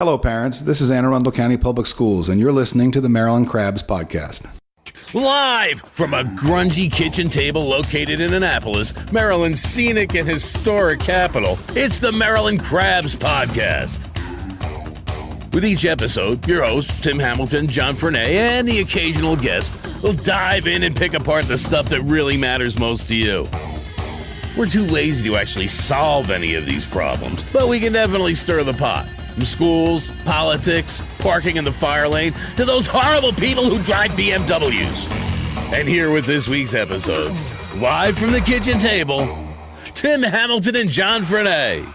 Hello, parents. This is Anne Arundel County Public Schools, and you're listening to the Maryland Crabs Podcast. Live from a grungy kitchen table located in Annapolis, Maryland's scenic and historic capital, it's the Maryland Crabs Podcast. With each episode, your hosts, Tim Hamilton, John Frenay, and the occasional guest will dive in and pick apart the stuff that really matters most to you. We're too lazy to actually solve any of these problems, but we can definitely stir the pot. From schools, politics, parking in the fire lane, to those horrible people who drive BMWs. And here with this week's episode, live from the kitchen table, Tim Hamilton and John Frenay.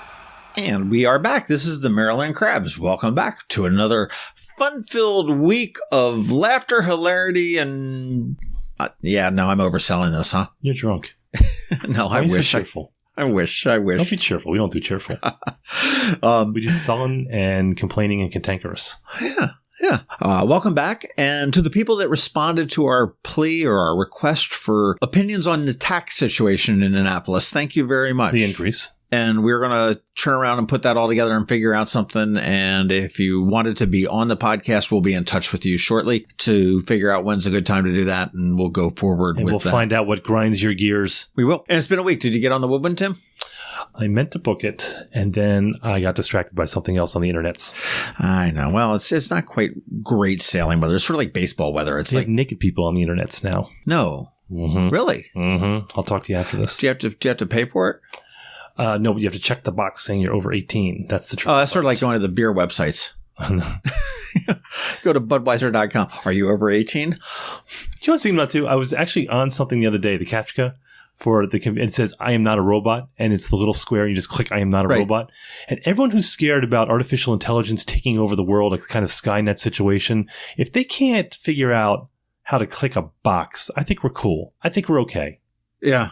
And we are back. This is the Maryland Crabs. Welcome back to another fun-filled week of laughter, hilarity, and... I'm overselling this, huh? You're drunk. No, I wish. Cheerful? I wish. Don't be cheerful. We don't do cheerful. We do sullen and complaining and cantankerous. Yeah. Welcome back. And to the people that responded to our plea or our request for opinions on the tax situation in Annapolis, thank you very much. The increase. And we're going to turn around and put that all together and figure out something. And if you wanted to be on the podcast, we'll be in touch with you shortly to figure out when's a good time to do that. And we'll go forward with that. And we'll find out what grinds your gears. We will. And it's been a week. Did you get on the woodwind, Tim? I meant to book it, and then I got distracted by something else on the internets. I know. Well, it's not quite great sailing weather. It's sort of like baseball weather. It's like naked people on the internets now. No. Mm-hmm. Really? Mm-hmm. I'll talk to you after this. Do you have to pay for it? No, but you have to check the box saying you're over 18. That's the truth. Oh, that's sort of like going to the beer websites. Go to Budweiser.com. Are you over 18? You know what I'm thinking about too? I was actually on something the other day, the CAPTCHA, it says, I am not a robot. And it's the little square. And you just click, I am not a robot. And everyone who's scared about artificial intelligence taking over the world, like kind of Skynet situation, if they can't figure out how to click a box, I think we're cool. I think we're okay. Yeah.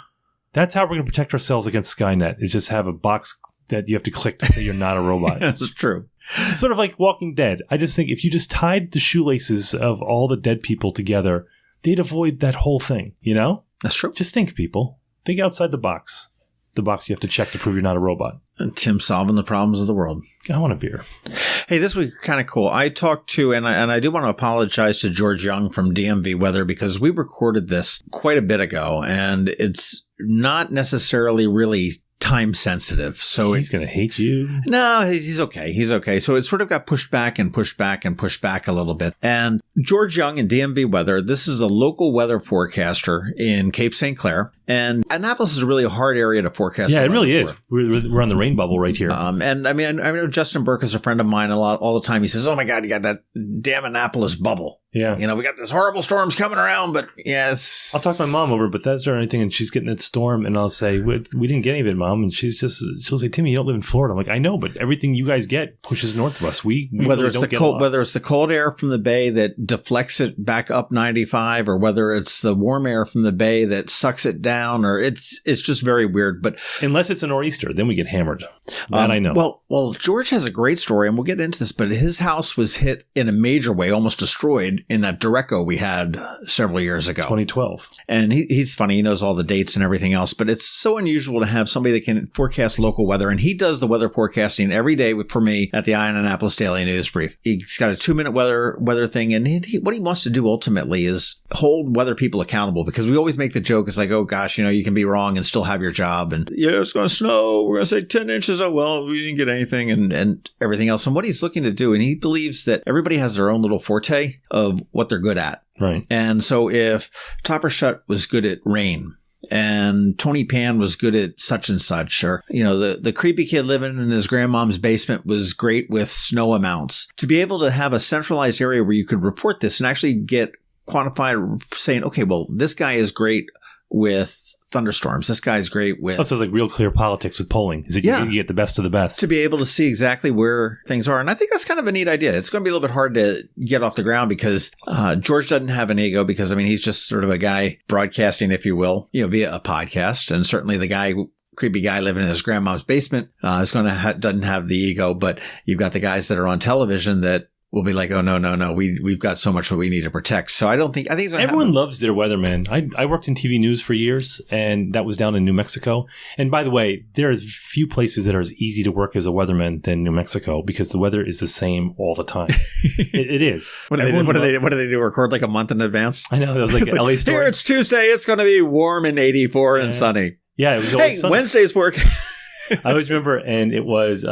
That's how we're going to protect ourselves against Skynet, is just have a box that you have to click to say you're not a robot. That's true. It's sort of like Walking Dead. I just think if you just tied the shoelaces of all the dead people together, they'd avoid that whole thing, you know? That's true. Just think, people. Think outside the box. The box you have to check to prove you're not a robot. And Tim solving the problems of the world. I want a beer. Hey, this week kind of cool. I talked to, and I do want to apologize to George Young from DMV Weather because we recorded this quite a bit ago, and it's not necessarily really time sensitive. So he's going to hate you. No, he's okay. He's okay. So it sort of got pushed back and pushed back and pushed back a little bit. And George Young in DMV Weather, this is a local weather forecaster in Cape St. Clair. And Annapolis is a really hard area to forecast. Yeah, it really is. We're on the rain bubble right here. And I mean, I know Justin Burke is a friend of mine all the time. He says, oh my God, you got that damn Annapolis bubble. Yeah. You know, we got this horrible storms coming around, but yes. I'll talk to my mom over Bethesda or anything, and she's getting that storm, and I'll say, we didn't get any of it, Mom. And she'll say, Timmy, you don't live in Florida. I'm like, I know, but everything you guys get pushes north of us. Whether it's the cold air from the bay that deflects it back up 95, or whether it's the warm air from the bay that sucks it down, or it's just very weird. But unless it's a nor'easter, then we get hammered. That I know. Well, George has a great story, and we'll get into this, but his house was hit in a major way, almost destroyed in that derecho we had several years ago. 2012. And he's funny. He knows all the dates and everything else, but it's so unusual to have somebody that can forecast local weather. And he does the weather forecasting every day for me at the Annapolis Daily News Brief. He's got a 2-minute weather thing. And what he wants to do ultimately is hold weather people accountable, because we always make the joke. It's like, oh gosh, you can be wrong and still have your job. And yeah, it's going to snow. We're going to say 10 inches. Oh, well, we didn't get anything and everything else. And what he's looking to do, and he believes that everybody has their own little forte of what they're good at. Right. And so if Topper Shutt was good at rain, and Tony Pan was good at such and such, or, the creepy kid living in his grandmom's basement was great with snow amounts, to be able to have a centralized area where you could report this and actually get quantified, saying, okay, well, this guy is great with thunderstorms. This guy's great with... So it's like real clear politics with polling. Is it you get the best of the best? To be able to see exactly where things are. And I think that's kind of a neat idea. It's going to be a little bit hard to get off the ground because George doesn't have an ego, because, he's just sort of a guy broadcasting, if you will, via a podcast. And certainly the creepy guy living in his grandma's basement doesn't have the ego. But you've got the guys that are on television that will be like, oh, no. We've got so much that we need to protect. So I think it's everyone loves their weatherman. I worked in TV news for years, and that was down in New Mexico. And by the way, there are few places that are as easy to work as a weatherman than New Mexico because the weather is the same all the time. It is. What do they do? Record like a month in advance? I know. It was like an LA story. Here, it's Tuesday. It's going to be warm and 84 and sunny. Yeah, it was always sunny. Wednesday's work. I always remember, and it was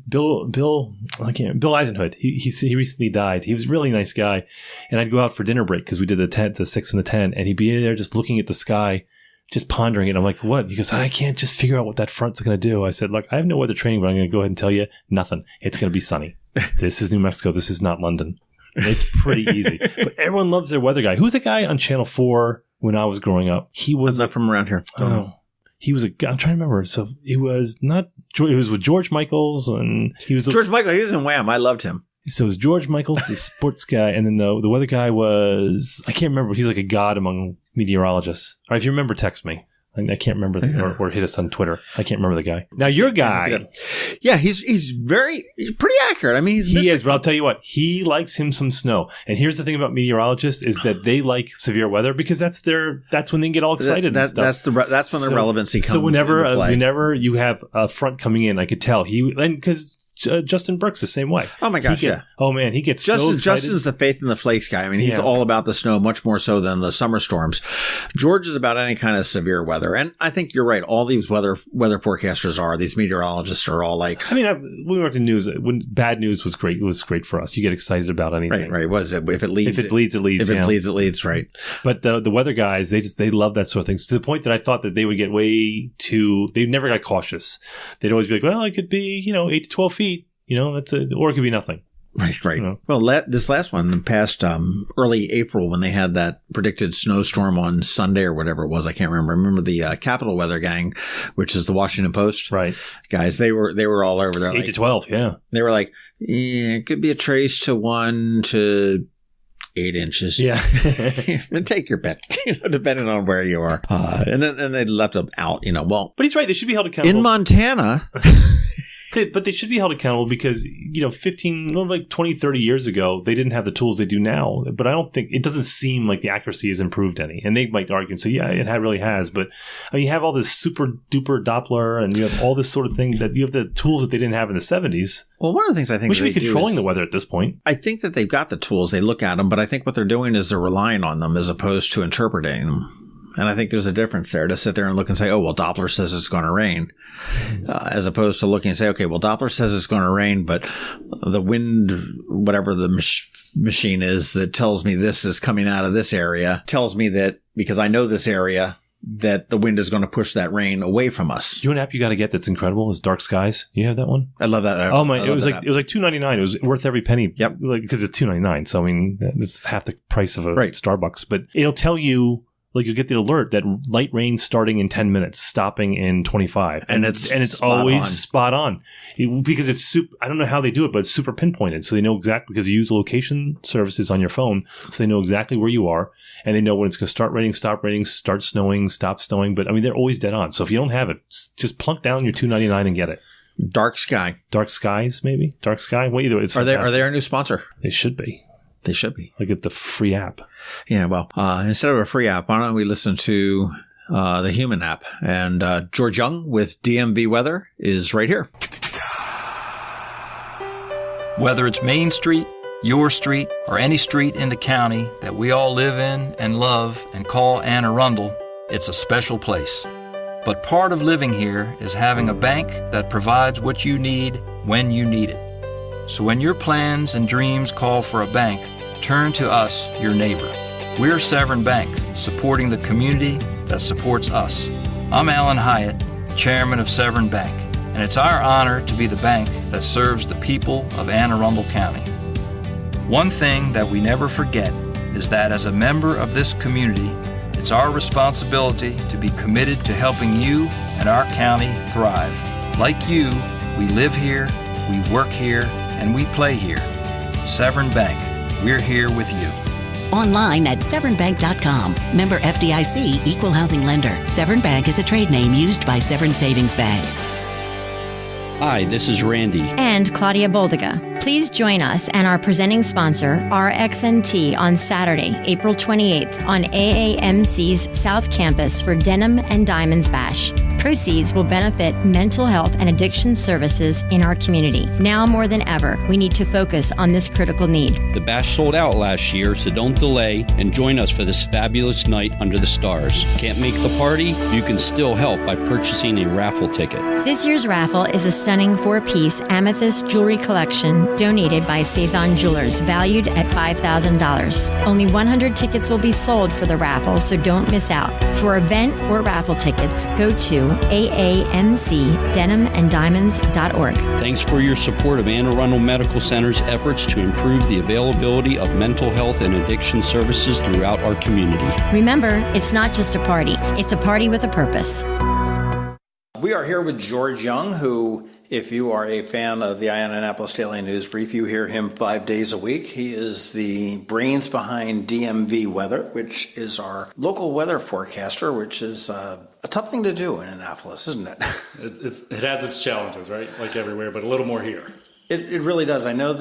Bill Eisenhood. He recently died. He was a really nice guy, and I'd go out for dinner break because we did the 6 and the 10, and he'd be there just looking at the sky, just pondering it. I'm like, what? He goes, I can't just figure out what that front's going to do. I said, look, I have no weather training, but I'm going to go ahead and tell you nothing. It's going to be sunny. This is New Mexico. This is not London. It's pretty easy. But everyone loves their weather guy. Who's the guy on Channel 4 when I was growing up? He was not from around here. Oh. He was I'm trying to remember. So it was with George Michaels, and he was George Michael. He was in Wham. I loved him. So it was George Michaels, the sports guy, and then the weather guy was, I can't remember. He's like a god among meteorologists. All right, if you remember, text me. I can't remember, or hit us on Twitter. I can't remember the guy. Now your guy, yeah, he's pretty accurate. I mean, he is. But I'll tell you what, he likes him some snow. And here's the thing about meteorologists is that they like severe weather because that's when they get all excited. And stuff. That's when the relevancy comes. So whenever you have a front coming in, I could tell because Justin Burke's the same way. Oh my gosh, yeah. Oh man, he gets so excited. Justin's the faith in the flakes guy. I mean, he's all about the snow much more so than the summer storms. George is about any kind of severe weather. And I think you're right. All these weather forecasters these meteorologists are all like. I mean, when we worked in news, when bad news was great, it was great for us. You get excited about anything. Right. What is it? If it bleeds, it leads. If it bleeds, it leads, right. But the weather guys, they love that sort of thing. To the point that I thought that they would get they never got cautious. They'd always be like, well, it could be, 8 to 12 feet. Or it could be nothing. Right. Well, this last one, past early April, when they had that predicted snowstorm on Sunday or whatever it was, I can't remember. I remember the Capital Weather Gang, which is the Washington Post. Right. Guys, they were all over there. 8 to 12, yeah. They were like, it could be a trace to 1 to 8 inches. Yeah. Take your pick, depending on where you are. And then they left them out, well. But he's right. They should be held accountable. In Montana. But they should be held accountable because, 20, 30 years ago, they didn't have the tools they do now. But I don't think, it doesn't seem like the accuracy has improved any. And they might argue and say, yeah, it really has. But you have all this super duper Doppler and you have all this sort of thing that you have the tools that they didn't have in the 70s. Well, one of the things I think we should be controlling the weather at this point. I think that they've got the tools. They look at them, but I think what they're doing is they're relying on them as opposed to interpreting them. And I think there's a difference there to sit there and look and say, oh, well, Doppler says it's going to rain, as opposed to looking and say, okay, well, Doppler says it's going to rain, but the wind, whatever the machine is that tells me this is coming out of this area, tells me that because I know this area, that the wind is going to push that rain away from us. You know an app you got to get that's incredible is Dark Skies. You have that one? I love that app. Oh my! It was like $2.99. It was worth every penny. Yep. Because it's $2.99. So I mean, this is half the price of a Starbucks. But it'll tell you. Like you'll get the alert that light rain starting in 10 minutes, stopping in 25. And it's always spot on. Because it's super, I don't know how they do it, but it's super pinpointed. So they know exactly, because you use location services on your phone. So they know exactly where you are. And they know when it's going to start raining, stop raining, start snowing, stop snowing. But I mean, they're always dead on. So if you don't have it, just plunk down your $2.99 and get it. Dark Sky. Dark Skies, maybe? Dark Sky? Well, either way, are they our new sponsor? They should be. They should be. Like at the free app. Yeah, well, instead of a free app, why don't we listen to the human app? And George Young with DMV Weather is right here. Whether it's Main Street, your street, or any street in the county that we all live in and love and call Anne Arundel, it's a special place. But part of living here is having a bank that provides what you need when you need it. So when your plans and dreams call for a bank, turn to us, your neighbor. We're Severn Bank, supporting the community that supports us. I'm Alan Hyatt, chairman of Severn Bank, and it's our honor to be the bank that serves the people of Anne Arundel County. One thing that we never forget is that as a member of this community, it's our responsibility to be committed to helping you and our county thrive. Like you, we live here, we work here, and we play here. Severn Bank, we're here with you. Online at severnbank.com. Member FDIC, Equal Housing Lender. Severn Bank is a trade name used by Severn Savings Bank. Hi, this is Randy. And Claudia Boldiga. Please join us and our presenting sponsor, RXNT, on Saturday, April 28th on AAMC's South Campus for Denim and Diamonds Bash. Proceeds will benefit mental health and addiction services in our community. Now more than ever, we need to focus on this critical need. The bash sold out last year, so don't delay and join us for this fabulous night under the stars. Can't make the party? You can still help by purchasing a raffle ticket. This year's raffle is a stunning 4-piece amethyst jewelry collection donated by Cezanne Jewelers, valued at $5,000. Only 100 tickets will be sold for the raffle, so don't miss out. For event or raffle tickets, go to aamcdenimanddiamonds.org. Thanks for your support of Anne Arundel Medical Center's efforts to improve the availability of mental health and addiction services throughout our community. Remember, it's not just a party, it's a party with a purpose. We are here with George Young, who, if you are a fan of the Annapolis Daily News Brief, you hear him 5 days a week. He is the brains behind DMV Weather, which is our local weather forecaster, which is a tough thing to do in Annapolis, isn't it? It has its challenges, right? Like everywhere, but a little more here. It really does. I know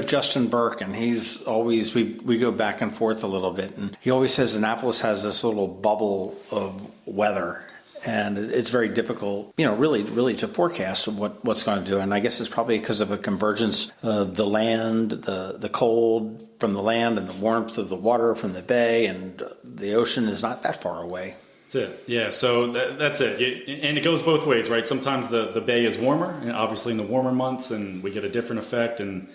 Justin Burke, and he's always, we go back and forth a little bit, and he always says Annapolis has this little bubble of weather. And it's very difficult, really to forecast what's going to do. And I guess it's probably because of a convergence of the land, the cold from the land and the warmth of the water from the bay, and the ocean is not that far away. That's it. Yeah, so that's it. And it goes both ways, right? Sometimes the bay is warmer, and obviously in the warmer months, and we get a different effect. And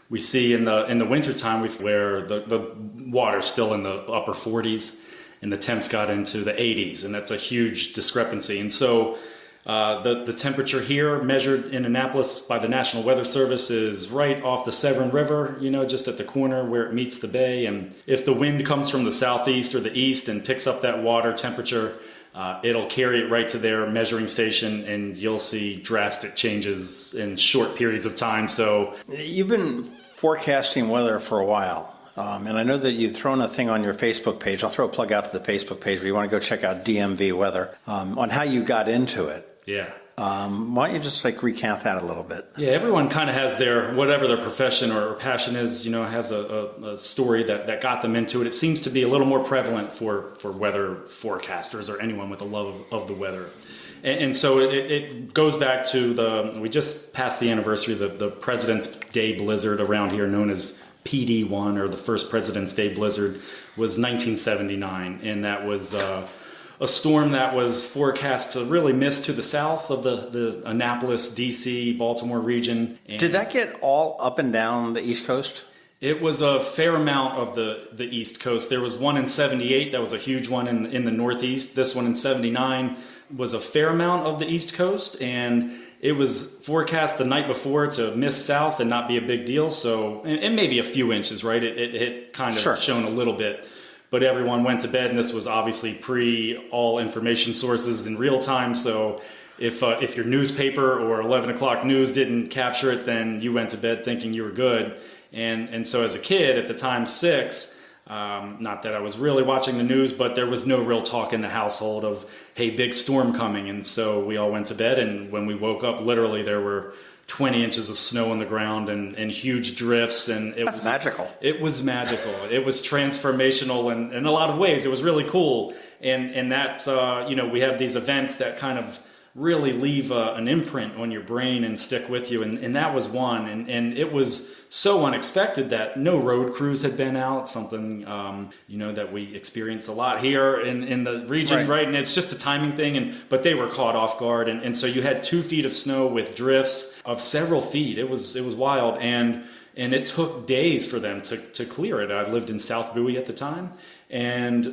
we see in the wintertime where the water's still in the upper 40s. And the temps got into the 80s, and that's a huge discrepancy. And so the temperature here measured in Annapolis by the National Weather Service is right off the Severn River, just at the corner where it meets the bay. And if the wind comes from the southeast or the east and picks up that water temperature, it'll carry it right to their measuring station, and you'll see drastic changes in short periods of time. So you've been forecasting weather for a while. And I know that you've thrown a thing on your Facebook page. I'll throw a plug out to the Facebook page if you want to go check out DMV Weather on how you got into it. Yeah. Why don't you just recount that a little bit? Yeah, everyone kind of has whatever their profession or passion is, has a story that got them into it. It seems to be a little more prevalent for weather forecasters or anyone with a love of the weather. And so it goes back to we just passed the anniversary of the President's Day blizzard around here, known as PD1, or the first President's Day blizzard, was 1979, and that was a storm that was forecast to really miss to the south of the Annapolis, D.C., Baltimore region. And did that get all up and down the East Coast? It was a fair amount of the East Coast. There was one in 78 that was a huge one in the Northeast. This one in 79 was a fair amount of the East Coast, and it was forecast the night before to miss south and not be a big deal. So, and maybe a few inches, right? It kind of shown a little bit, but everyone went to bed, and this was obviously pre all information sources in real time. So if your newspaper or 11 o'clock news didn't capture it, then you went to bed thinking you were good. And so as a kid, at the time 6, not that I was really watching the news, but there was no real talk in the household of, hey, big storm coming. And so we all went to bed, and when we woke up, literally there were 20 inches of snow on the ground and huge drifts. And That's magical. It was magical. It was transformational in a lot of ways. It was really cool. And that, we have these events that kind of really leave an imprint on your brain and stick with you. And that was one. And it was so unexpected that no road crews had been out, something, that we experience a lot here in the region, right? And it's just a timing thing. But they were caught off guard. And so you had 2 feet of snow with drifts of several feet. It was wild. And it took days for them to clear it. I lived in South Bowie at the time. And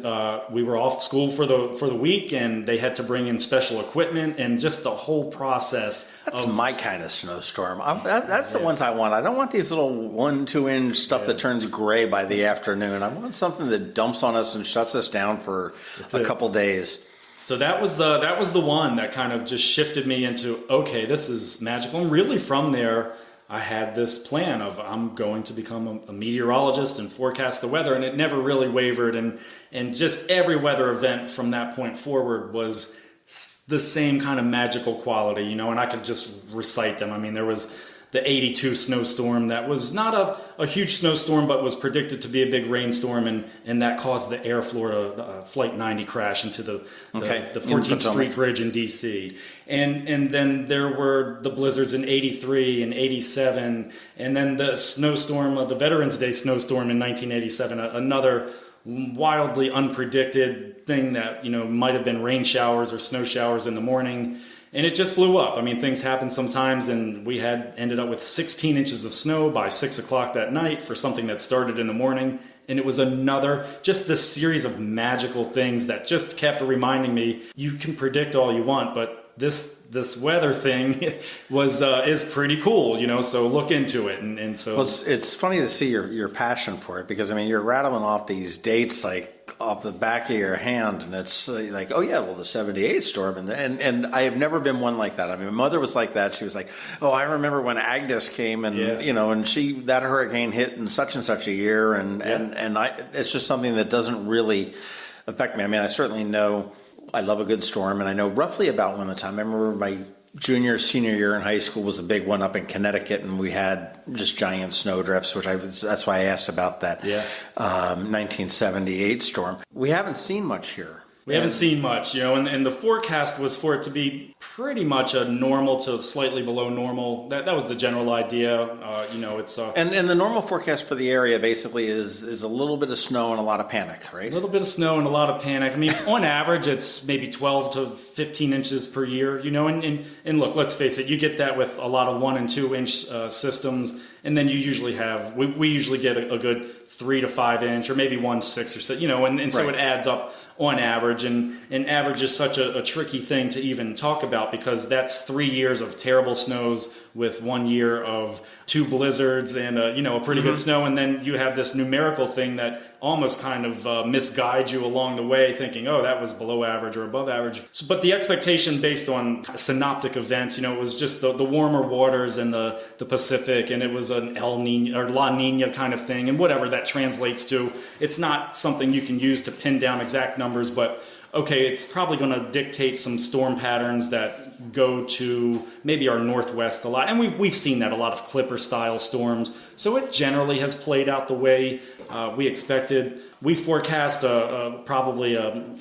we were off school for the week, and they had to bring in special equipment, and just the whole process. That's my kind of snowstorm. That's the ones I want. I don't want these little 1-2 inch stuff that turns gray by the afternoon. I want something that dumps on us and shuts us down for a couple days. So that was the one that kind of just shifted me into, okay, this is magical. And really from there, I had this plan of I'm going to become a meteorologist and forecast the weather, and it never really wavered. And just every weather event from that point forward was the same kind of magical quality, and I could just recite them. I mean, there was the 82 snowstorm that was not a huge snowstorm, but was predicted to be a big rainstorm, and that caused the Air Florida Flight 90 crash into the 14th Street Bridge in D.C. And then there were the blizzards in 83 and 87, and then the snowstorm, the Veterans Day snowstorm in 1987, another wildly unpredicted thing that, might have been rain showers or snow showers in the morning. And it just blew up. I mean, things happen sometimes, and we ended up with 16 inches of snow by 6 o'clock that night for something that started in the morning. And it was just this series of magical things that just kept reminding me, you can predict all you want, but this weather thing is pretty cool, so look into it. And so it's funny to see your passion for it, because you're rattling off these dates like off the back of your hand, and it's like, oh yeah, well, the 78 storm, and I have never been one like that. My mother was like that. She was like, oh, I remember when Agnes came, and and that hurricane hit in such and such a year, and it's just something that doesn't really affect me. I certainly know I love a good storm, and I know roughly about when the time. I remember my senior year in high school was a big one up in Connecticut, and we had just giant snow drifts, that's why I asked about that 1978 storm. We haven't seen much here. We haven't seen much, and the forecast was for it to be pretty much a normal to slightly below normal. That was the general idea. It's and the normal forecast for the area basically is a little bit of snow and a lot of panic, right? A little bit of snow and a lot of panic. On average, it's maybe 12 to 15 inches per year. And look, let's face it, you get that with a lot of 1 and 2 inch systems, and then you usually have we usually get a good 3 to 5 inch, or maybe 1/6 or so. So it adds up on average, and average is such a tricky thing to even talk about, because that's 3 years of terrible snows with 1 year of 2 blizzards and a pretty good snow, and then you have this numerical thing that almost kind of misguides you along the way, thinking, oh, that was below average or above average. But the expectation based on synoptic events, it was just the warmer waters in the Pacific, and it was an El Nino or La Nina kind of thing, and whatever that translates to. It's not something you can use to pin down exact numbers, but okay, it's probably going to dictate some storm patterns that go to maybe our northwest a lot. And we've seen that, a lot of Clipper-style storms. So it generally has played out the way we expected. We forecast probably a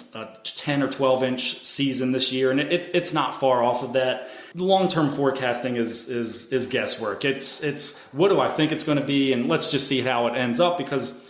10 or 12-inch season this year, and it's not far off of that. Long-term forecasting is guesswork. It's what do I think it's going to be, and let's just see how it ends up, because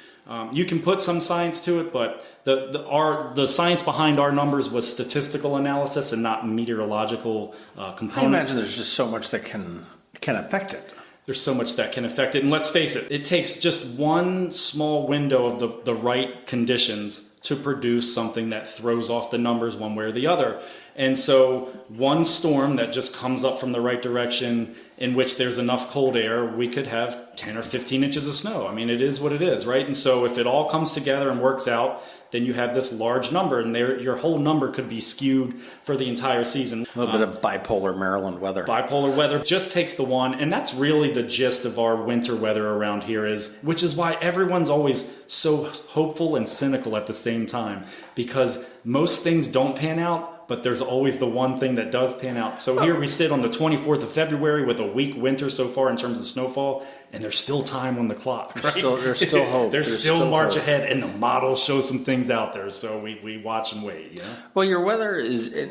you can put some science to it, but the science behind our numbers was statistical analysis and not meteorological components. I imagine there's just so much that can affect it. There's so much that can affect it. And let's face it, it takes just one small window of the right conditions to produce something that throws off the numbers one way or the other. And so one storm that just comes up from the right direction, in which there's enough cold air, we could have 10 or 15 inches of snow. It is what it is, right? And so if it all comes together and works out, then you have this large number, and your whole number could be skewed for the entire season. A little bit of bipolar Maryland weather. Bipolar weather just takes the one, and that's really the gist of our winter weather around here, which is why everyone's always so hopeful and cynical at the same time, because most things don't pan out, but there's always the one thing that does pan out. So here we sit on the 24th of February with a weak winter so far in terms of snowfall, and there's still time on the clock. Right? There's still hope. There's still March ahead, and the models show some things out there, so we watch and wait. Well, your weather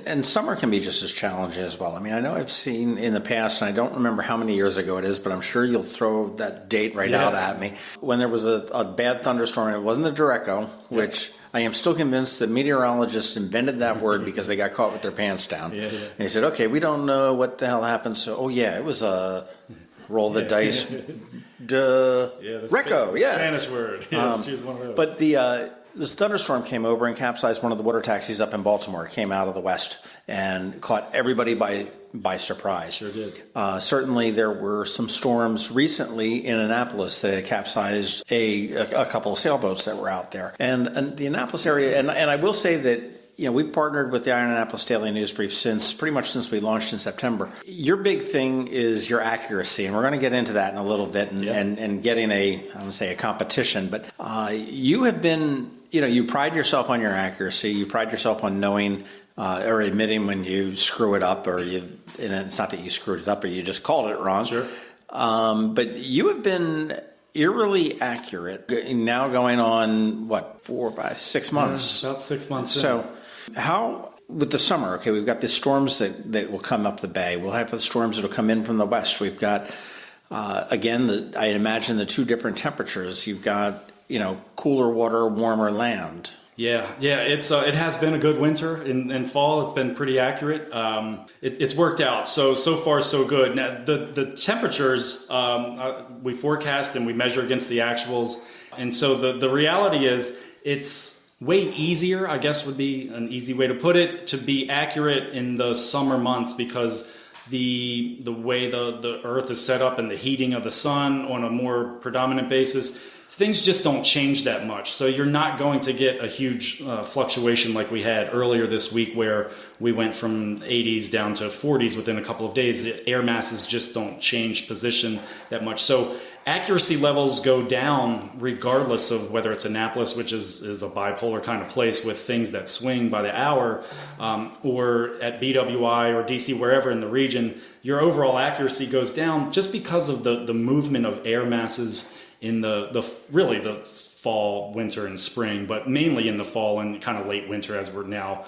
and summer can be just as challenging as well. I know I've seen in the past, and I don't remember how many years ago it is, but I'm sure you'll throw that date right out at me, when there was a bad thunderstorm, and it wasn't the derecho, which I am still convinced that meteorologists invented that word because they got caught with their pants down. And they said, okay, we don't know what the hell happened. So, it was a roll the dice. Reco, Spanish word. Let's choose one of those. But this thunderstorm came over and capsized one of the water taxis up in Baltimore. It came out of the west and caught everybody by surprise. Sure did. Certainly there were some storms recently in Annapolis that had capsized a couple of sailboats that were out there. And the Annapolis area, and I will say that, we've partnered with the Annapolis Daily News Brief pretty much since we launched in September. Your big thing is your accuracy, and we're going to get into that in a little bit, and getting I wouldn't say a competition, but you have been, you pride yourself on your accuracy. You pride yourself on knowing or admitting when you screw it up, and it's not that you screwed it up or you just called it wrong. Sure. But you have been eerily accurate now, going on 4, 5, 6 months. About 6 months. So how, with the summer, okay, we've got the storms that will come up the bay. We'll have the storms that will come in from the west. We've got, again, I imagine the two different temperatures. You've got, cooler water, warmer land. Yeah, it has been a good winter in fall. It's been pretty accurate. It's worked out. So far so good. Now the temperatures we forecast and we measure against the actuals, and so the reality is it's way easier, I guess would be an easy way to put it, to be accurate in the summer months, because the way the earth is set up and the heating of the sun on a more predominant basis, things just don't change that much. So you're not going to get a huge fluctuation like we had earlier this week, where we went from 80s down to 40s within a couple of days. The air masses just don't change position that much. So accuracy levels go down regardless of whether it's Annapolis, which is a bipolar kind of place with things that swing by the hour, or at BWI or DC, wherever in the region. Your overall accuracy goes down just because of the movement of air masses in the fall, winter, and spring, but mainly in the fall and kind of late winter as we're now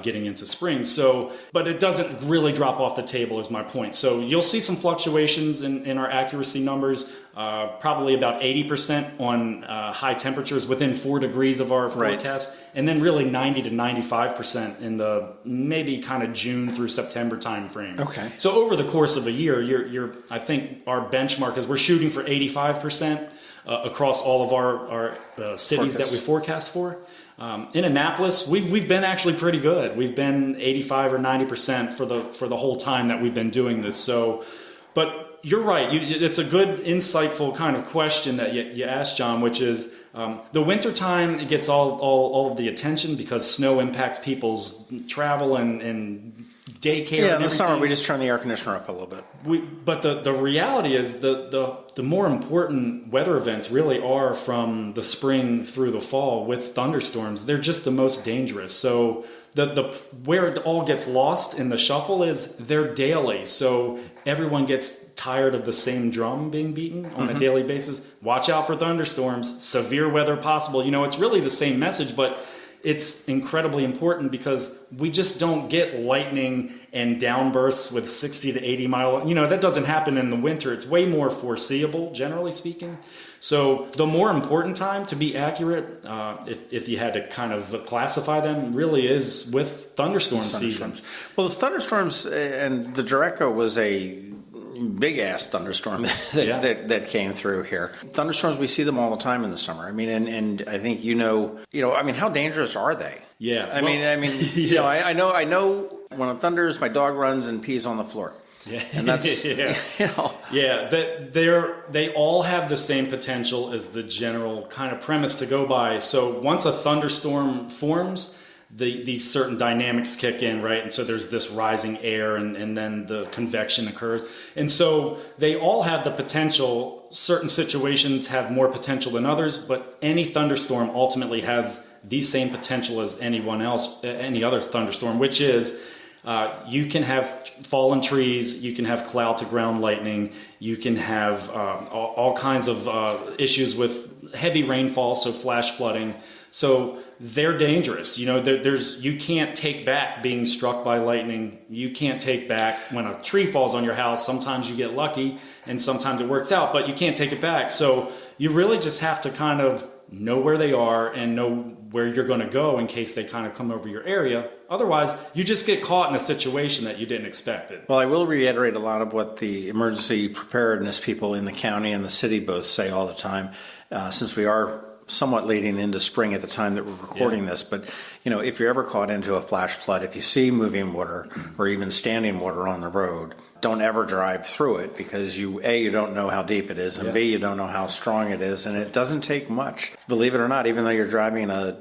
getting into spring. So, but it doesn't really drop off the table is my point. So you'll see some fluctuations in our accuracy numbers, probably about 80% on high temperatures within 4 degrees of our forecast, and then really 90 to 95% in the maybe kind of June through September time frame. Okay. So over the course of a year, I think our benchmark is we're shooting for 85% across all of our cities that we forecast for. In Annapolis, we've been actually pretty good. We've been 85 or 90% for the whole time that we've been doing this. So, but you're right. It's a good, insightful kind of question that you asked, John, which is the wintertime, it gets all of the attention because snow impacts people's travel and daycare. Yeah, in the summer we just turn the air conditioner up a little bit. But the reality is the more important weather events really are from the spring through the fall with thunderstorms. They're just the most dangerous. So the where it all gets lost in the shuffle is they're daily. So everyone gets tired of the same drum being beaten on a daily basis. Watch out for thunderstorms, severe weather possible. It's really the same message, but it's incredibly important because we just don't get lightning and downbursts with 60 to 80 mile. That doesn't happen in the winter. It's way more foreseeable, generally speaking. So the more important time to be accurate, if you had to kind of classify them, really is with thunderstorm season. Well, the thunderstorms and the derecho was a big ass thunderstorm that came through here. Thunderstorms, we see them all the time in the summer. I mean, and I think how dangerous are they? Yeah. I mean, I know when it thunders, my dog runs and pees on the floor. Yeah. And that's they all have the same potential as the general kind of premise to go by. So once a thunderstorm forms, these certain dynamics kick in, right? And so there's this rising air and then the convection occurs. And so they all have the potential. Certain situations have more potential than others, but any thunderstorm ultimately has the same potential as any other thunderstorm, which is you can have fallen trees, you can have cloud to ground lightning, you can have all kinds of issues with heavy rainfall, so flash flooding. So they're dangerous. You can't take back being struck by lightning. You can't take back when a tree falls on your house. Sometimes you get lucky and sometimes it works out, but you can't take it back. So you really just have to kind of know where they are and know where you're going to go in case they kind of come over your area. Otherwise, you just get caught in a situation that you didn't expect it. Well, I will reiterate a lot of what the emergency preparedness people in the county and the city both say all the time, since we are somewhat leading into spring at the time that we're recording this. But, if you're ever caught into a flash flood, if you see moving water or even standing water on the road, don't ever drive through it because you don't know how deep it is, and B, you don't know how strong it is, and it doesn't take much. Believe it or not, even though you're driving a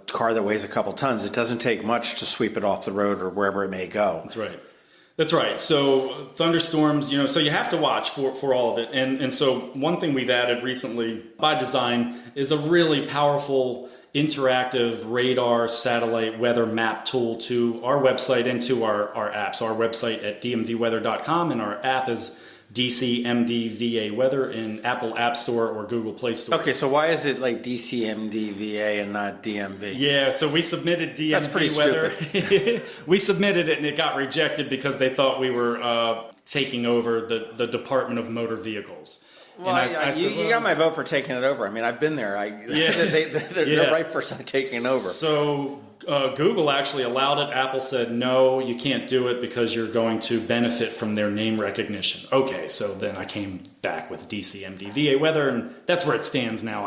car that weighs a couple tons, it doesn't take much to sweep it off the road or wherever it may go. That's right. So thunderstorms, so you have to watch for all of it. And so one thing we've added recently by design is a really powerful interactive radar satellite weather map tool to our website and to our app. So our website at dmvweather.com and our app is DCMDVA Weather in Apple App Store or Google Play Store. Okay, so why is it like DCMDVA and not DMV? Yeah, so we submitted DMV That's pretty Weather. stupid. We submitted it and it got rejected because they thought we were taking over the Department of Motor Vehicles. Well, I said, you got my vote for taking it over. I mean, I've been there. They're right for taking over. So Google actually allowed it. Apple said, no, you can't do it because you're going to benefit from their name recognition. Okay, so then I came back with DCMDVA Weather, and that's where it stands now.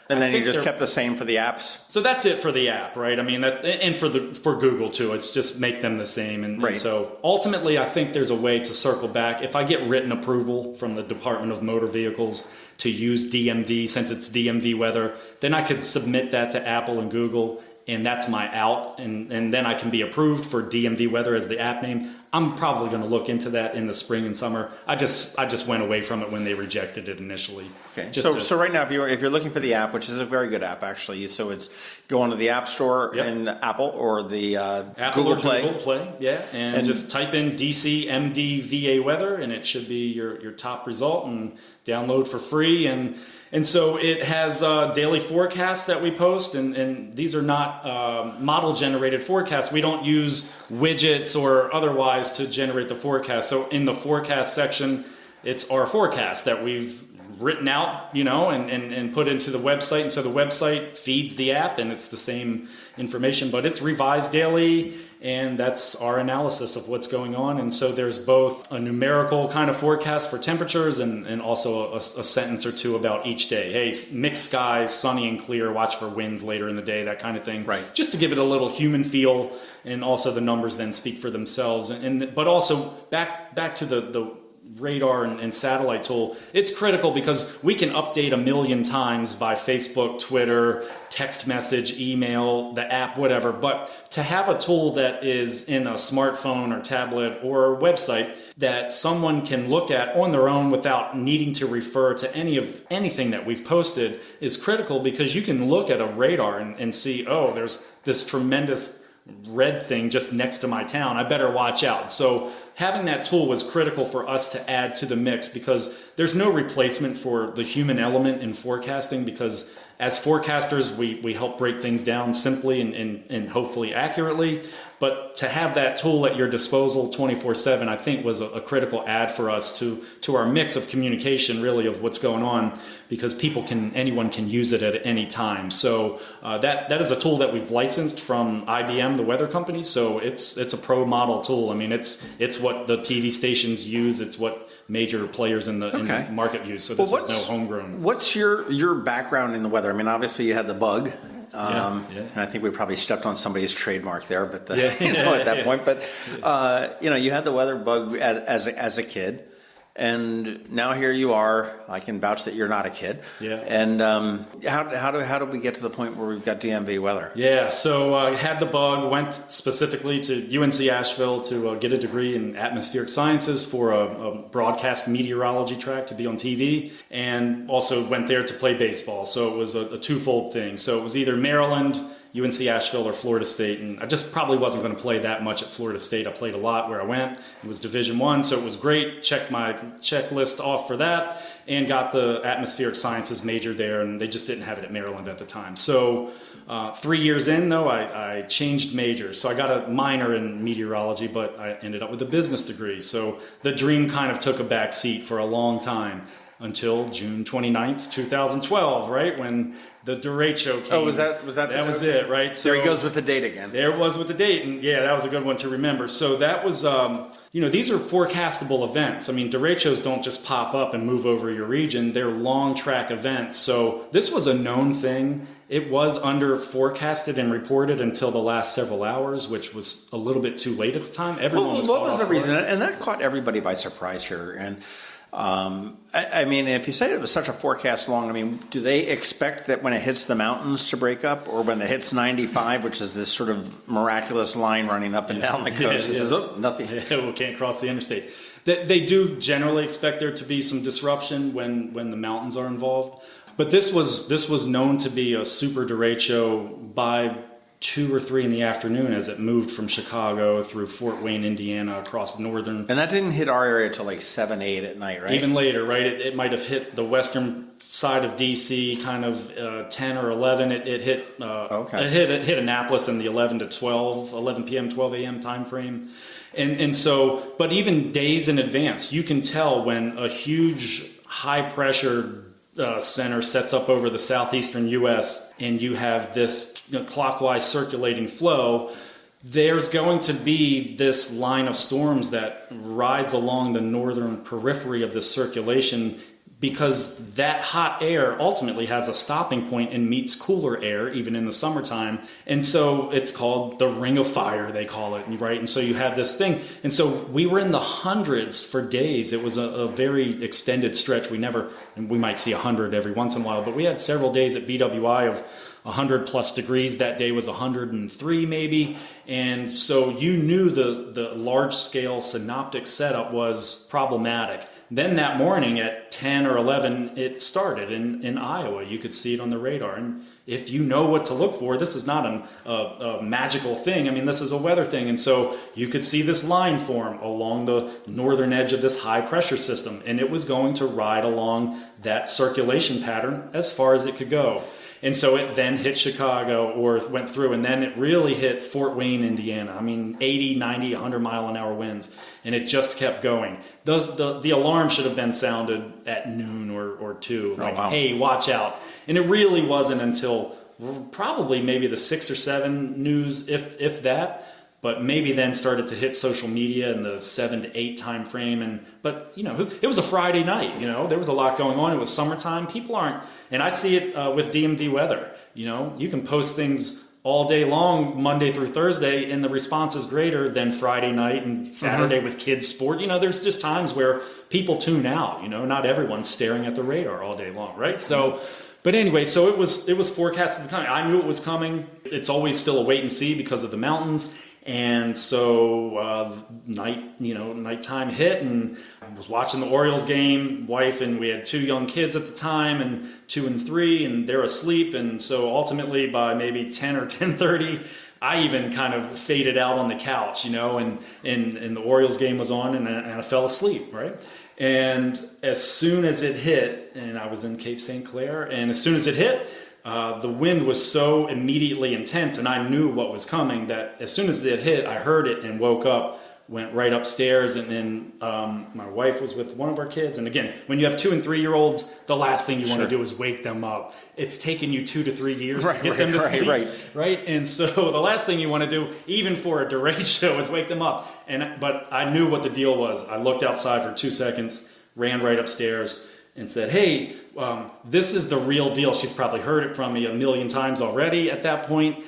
And then you just kept the same for the apps? So that's it for the app, right? I mean, that's and for Google too. It's just make them the same. And so ultimately, I think there's a way to circle back. If I get written approval from the Department of Motor Vehicles to use DMV, since it's DMV Weather, then I could submit that to Apple and Google, and that's my out, and then I can be approved for DMV Weather as the app name. I'm probably going to look into that in the spring and summer. I just went away from it when they rejected it initially. Okay. So right now, if you're looking for the app, which is a very good app actually, so it's go onto the App Store in Apple or the Apple Google or Play. Google Play, yeah, and just type in DCMDVA Weather, and it should be your top result, and download for free. And so it has daily forecasts that we post, and these are not model-generated forecasts. We don't use widgets or otherwise to generate the forecast. So in the forecast section, it's our forecast that we've written out, and put into the website. And so the website feeds the app, and it's the same information, but it's revised daily, and that's our analysis of what's going on. And so there's both a numerical kind of forecast for temperatures and also a sentence or two about each day. Hey, mixed skies, sunny and clear, watch for winds later in the day, that kind of thing. Right. Just to give it a little human feel, and also the numbers then speak for themselves. But also back to the radar and satellite tool, it's critical because we can update 1 million times by Facebook, Twitter, text message, email, the app, whatever. But to have a tool that is in a smartphone or tablet or website that someone can look at on their own without needing to refer to anything that we've posted is critical, because you can look at a radar and see, oh, there's this tremendous red thing just next to my town. I better watch out. So having that tool was critical for us to add to the mix, because there's no replacement for the human element in forecasting, because as forecasters, we help break things down simply and hopefully accurately. But to have that tool at your disposal 24/7, I think was a critical add for us to our mix of communication, really, of what's going on, because anyone can use it at any time. So that is a tool that we've licensed from IBM, the weather company. So it's a pro model tool. I mean, it's what the TV stations use. It's what major players in the market use. So this is no homegrown. What's your background in the weather? I mean, obviously you had the bug. And I think we probably stepped on somebody's trademark there, but at that point. But you had the weather bug as a kid, and now here you are. I can vouch that you're not a kid. Yeah. And how do we get to the point where we've got DMV Weather? Yeah. So I had the bug. Went specifically to UNC Asheville to get a degree in atmospheric sciences for a broadcast meteorology track to be on TV, and also went there to play baseball. So it was a twofold thing. So it was either Maryland, UNC Asheville, or Florida State, and I just probably wasn't going to play that much at Florida State. I played a lot where I went. It was Division I, so it was great. Checked my checklist off for that, and got the atmospheric sciences major there, and they just didn't have it at Maryland at the time. So 3 years in, though, I changed majors. So I got a minor in meteorology, but I ended up with a business degree. So the dream kind of took a back seat for a long time, until June 29th, 2012, right? When the derecho came. Oh, was that That was it, right? So there he goes with the date again. There it was with the date, and yeah, that was a good one to remember. So that was, these are forecastable events. I mean, derechos don't just pop up and move over your region. They're long track events. So this was a known thing. It was under forecasted and reported until the last several hours, which was a little bit too late at the time. Everyone was what was the reason? And that caught everybody by surprise here. And I mean, if you say it was such a forecast long, I mean, do they expect that when it hits the mountains to break up, or when it hits 95, which is this sort of miraculous line running up and down the coast, it says, oh, nothing. Yeah, we can't cross the interstate. They do generally expect there to be some disruption when the mountains are involved. But this was known to be a super derecho by 2 or 3 in the afternoon as it moved from Chicago through Fort Wayne, Indiana, across northern. And that didn't hit our area till like 7, 8 at night, right? Even later, right? It might have hit the western side of D.C. kind of 10 or 11. It hit it hit Annapolis in the 11 p.m., 12 a.m. time frame. And so, but even days in advance, you can tell when a huge high pressure center sets up over the southeastern U.S. and you have this clockwise circulating flow, there's going to be this line of storms that rides along the northern periphery of the circulation, because that hot air ultimately has a stopping point and meets cooler air even in the summertime. And so it's called the ring of fire, they call it, right? And so you have this thing. And so we were in the hundreds for days. It was a very extended stretch. We might see 100 every once in a while, but we had several days at BWI of 100 plus degrees. That day was 103 maybe. And so you knew the large scale synoptic setup was problematic. Then that morning at 10 or 11, it started in Iowa. You could see it on the radar. And if you know what to look for, this is not a magical thing. I mean, this is a weather thing. And so you could see this line form along the northern edge of this high pressure system. And it was going to ride along that circulation pattern as far as it could go. And so it then hit Chicago or went through, and then it really hit Fort Wayne, Indiana. I mean, 80, 90, 100 mile an hour winds, and it just kept going. The alarm should have been sounded at noon or 2, like, hey, watch out. And it really wasn't until probably maybe the 6 or 7 news, if that, but maybe then started to hit social media in the 7 to 8 time frame. But it was a Friday night. There was a lot going on. It was summertime. People aren't, and I see it with DMV Weather. You can post things all day long, Monday through Thursday, and the response is greater than Friday night and Saturday with kids' sport. There's just times where people tune out. Not everyone's staring at the radar all day long, right? So. But anyway, so it was forecasted coming. I knew it was coming. It's always still a wait and see because of the mountains. And so nighttime hit, and I was watching the Orioles game, wife, and we had 2 young kids at the time, and 2 and 3, and they're asleep. And so ultimately by maybe 10 or 10:30, I even kind of faded out on the couch, and the Orioles game was on, and I fell asleep, right? And as soon as it hit, and I was in Cape St. Clair, and as soon as it hit, the wind was so immediately intense, and I knew what was coming, that as soon as it hit, I heard it and woke up, went right upstairs, and then my wife was with one of our kids. And again, when you have 2 and 3 year olds, the last thing you want to do is wake them up. It's taken you 2 to 3 years to get them to sleep, right? And so the last thing you want to do, even for a derecho, is wake them up. But I knew what the deal was. I looked outside for 2 seconds, ran right upstairs, and said, hey, this is the real deal. She's probably heard it from me a million times already at that point.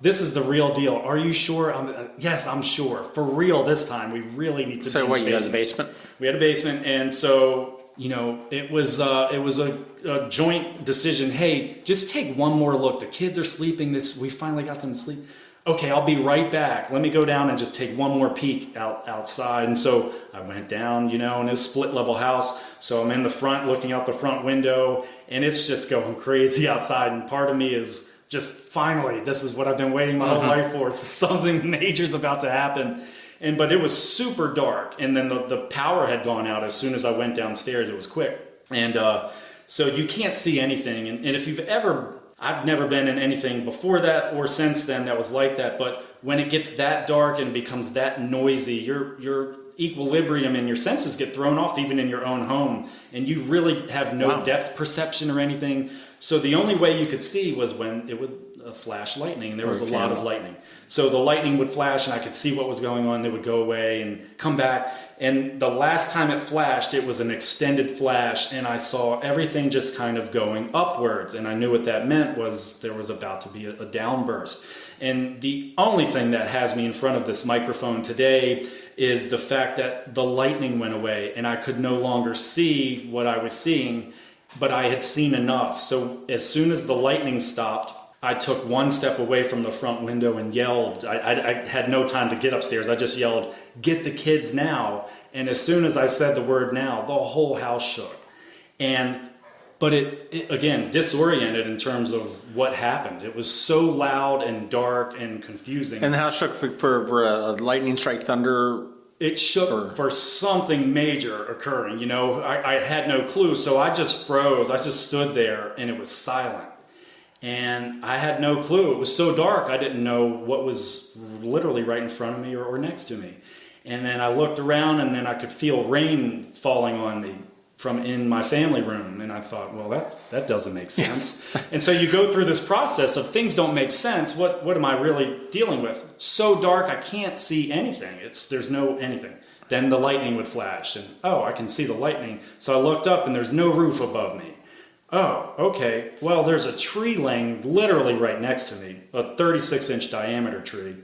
This is the real deal. Are you sure? Yes, I'm sure. For real this time. We really need to. So what, you had a basement? We had a basement, and so, it was a joint decision. Hey, just take one more look. The kids are sleeping. We finally got them to sleep. Okay, I'll be right back. Let me go down and just take one more peek outside. And so I went down, in a split level house. So I'm in the front looking out the front window, and it's just going crazy outside. And part of me is just, finally, this is what I've been waiting my whole life for. Something major is about to happen. But it was super dark. And then the power had gone out as soon as I went downstairs. It was quick. And so you can't see anything. And if you've I've never been in anything before that or since then that was like that. But when it gets that dark and becomes that noisy, your equilibrium and your senses get thrown off even in your own home. And you really have no depth perception or anything. So the only way you could see was when it would flash lightning. And there was a lot of lightning. So the lightning would flash and I could see what was going on. They would go away and come back. And the last time it flashed, it was an extended flash, and I saw everything just kind of going upwards. And I knew what that meant was there was about to be a downburst. And the only thing that has me in front of this microphone today is the fact that the lightning went away, and I could no longer see what I was seeing, but I had seen enough. So as soon as the lightning stopped, I took one step away from the front window and yelled. I had no time to get upstairs. I just yelled, "Get the kids now." And as soon as I said the word now, the whole house shook. And But it again, disoriented in terms of what happened. It was so loud and dark and confusing. And how shook for a lightning strike, thunder? It shook for something major occurring. You know, I had no clue, so I just froze. I just stood there, and it was silent. And I had no clue. It was so dark, I didn't know what was literally right in front of me or next to me. And then I looked around, and then I could feel rain falling on me from in my family room. And I thought, well, that doesn't make sense. And so you go through this process of things don't make sense. What am I really dealing with? So dark, I can't see anything. There's no anything. Then the lightning would flash, and I can see the lightning. So I looked up, and there's no roof above me. Oh, okay. Well, there's a tree laying literally right next to me, a 36-inch diameter tree.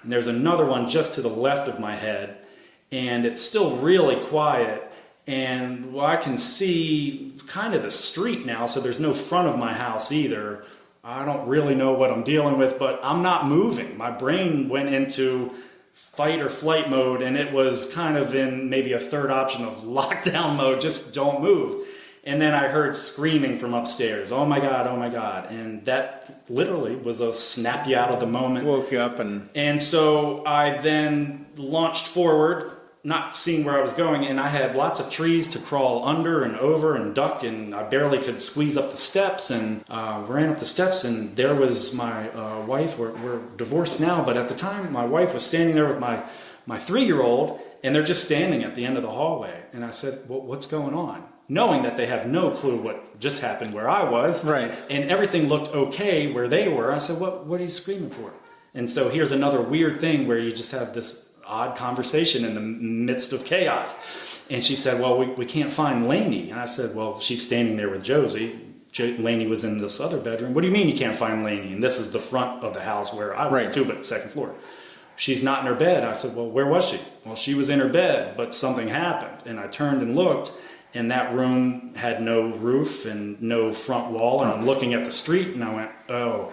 And there's another one just to the left of my head, and it's still really quiet. And I can see kind of the street now, so there's no front of my house either. I don't really know what I'm dealing with, but I'm not moving. My brain went into fight or flight mode, and it was kind of in maybe a third option of lockdown mode, just don't move. And then I heard screaming from upstairs, oh my God, oh my God. And that literally was a snap you out of the moment. Woke you up and so I then launched forward, not seeing where I was going, and I had lots of trees to crawl under and over and duck, and I barely could squeeze up the steps, and ran up the steps, and there was my wife. We're divorced now, but at the time my wife was standing there with my 3-year-old, and they're just standing at the end of the hallway. And I said, well, what's going on? Knowing that they have no clue what just happened where I was. Right. And everything looked okay where they were. I said, what are you screaming for? And so here's another weird thing where you just have this odd conversation in the midst of chaos. And she said, well, we can't find Lainey. And I said, well, she's standing there with Josie. Lainey was in this other bedroom. What do you mean you can't find Lainey? And this is the front of the house where I was too, but the second floor. She's not in her bed. I said, well, where was she? Well, she was in her bed, but something happened. And I turned and looked, and that room had no roof and no front wall. And I'm looking at the street, and I went, oh,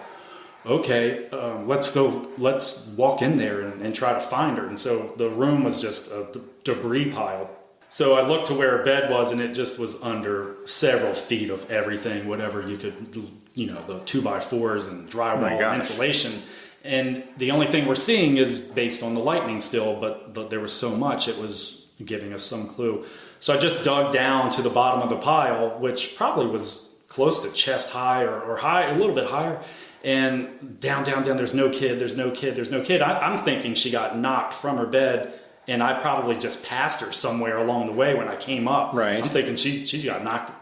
okay, let's walk in there and try to find her. And so the room was just a debris pile. So I looked to where her bed was, and it just was under several feet of everything, whatever you could, the 2x4s and drywall and insulation. And the only thing we're seeing is based on the lightning still, but there was so much, it was giving us some clue. So I just dug down to the bottom of the pile, which probably was close to chest high or high, a little bit higher. And down, there's no kid. I'm thinking she got knocked from her bed, and I probably just passed her somewhere along the way when I came up. Right. I'm thinking she got knocked,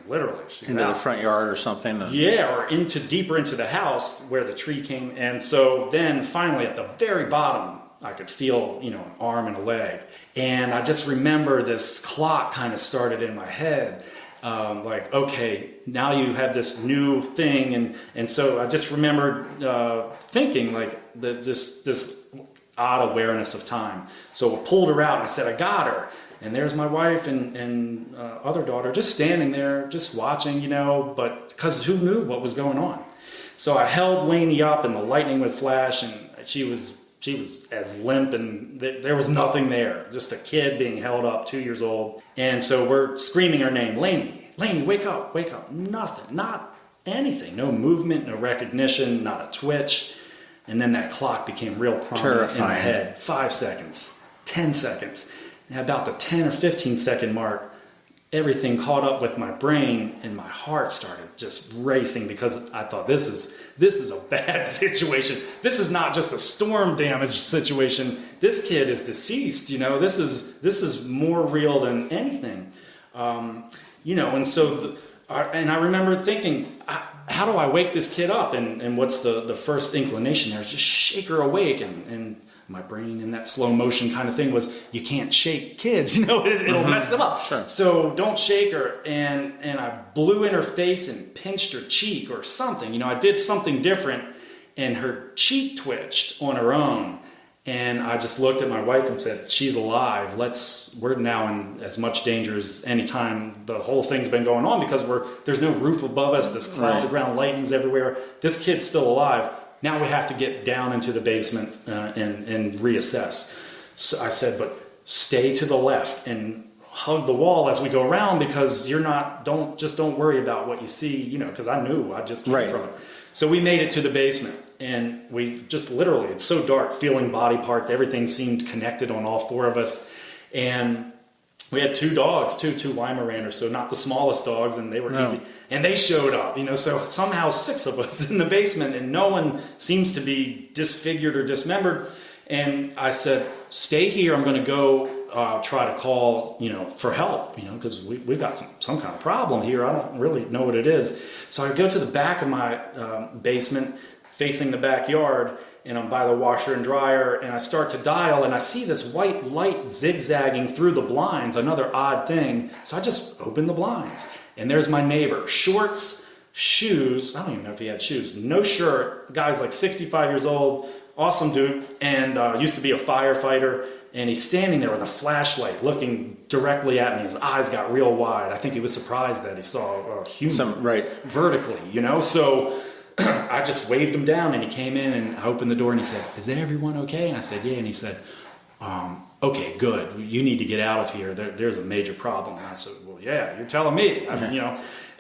literally. Into the front yard or something. Yeah, or deeper into the house where the tree came. And so then finally at the very bottom, I could feel, an arm and a leg. And I just remember this clock kind of started in my head. Okay, now you have this new thing. And so I just remembered thinking this odd awareness of time. So I pulled her out and I said, I got her. And there's my wife and other daughter just standing there, just watching, but because who knew what was going on? So I held Lainey up and the lightning would flash, and she was as limp, and there was nothing there, just a kid being held up, 2 years old. And so we're screaming her name, Lainey, wake up. Nothing, not anything, no movement, no recognition, not a twitch. And then that clock became real prominent in my head. 5 seconds, 10 seconds. And about the 10 or 15 second mark, everything caught up with my brain, and my heart started just racing because I thought, this is a bad situation. This is not just a storm damage situation. This kid is deceased. This is more real than anything. And so and I remember thinking, how do I wake this kid up? And what's the first inclination there? Just shake her awake. And my brain in that slow motion kind of thing was, you can't shake kids, it'll mess them up. Sure. So don't shake her. And I blew in her face and pinched her cheek or something. I did something different, and her cheek twitched on her own. And I just looked at my wife and said, she's alive. We're now in as much danger as any time the whole thing's been going on, because there's no roof above us. This cloud to ground lightning's everywhere. This kid's still alive. Now we have to get down into the basement and reassess. So I said, but stay to the left and hug the wall as we go around, because don't worry about what you see, because I knew I just came from it. So we made it to the basement, and we just literally, it's so dark, feeling body parts, everything seemed connected on all four of us. And we had two dogs, two Weimaraners, so not the smallest dogs, and they were easy. And they showed up, so somehow 6 of us in the basement, and no one seems to be disfigured or dismembered. And I said, stay here, I'm going to go try to call, for help, because we've got some kind of problem here. I don't really know what it is. So I go to the back of my basement, facing the backyard, and I'm by the washer and dryer, and I start to dial, and I see this white light zigzagging through the blinds, another odd thing. So I just open the blinds, and there's my neighbor. Shorts, shoes, I don't even know if he had shoes, no shirt, guy's like 65 years old, awesome dude, and used to be a firefighter, and he's standing there with a flashlight looking directly at me. His eyes got real wide. I think he was surprised that he saw a human vertically, So I just waved him down, and he came in, and I opened the door, and he said, is everyone okay? And I said, yeah. And he said, okay, good. You need to get out of here. There's a major problem. And I said, well, yeah, you're telling me,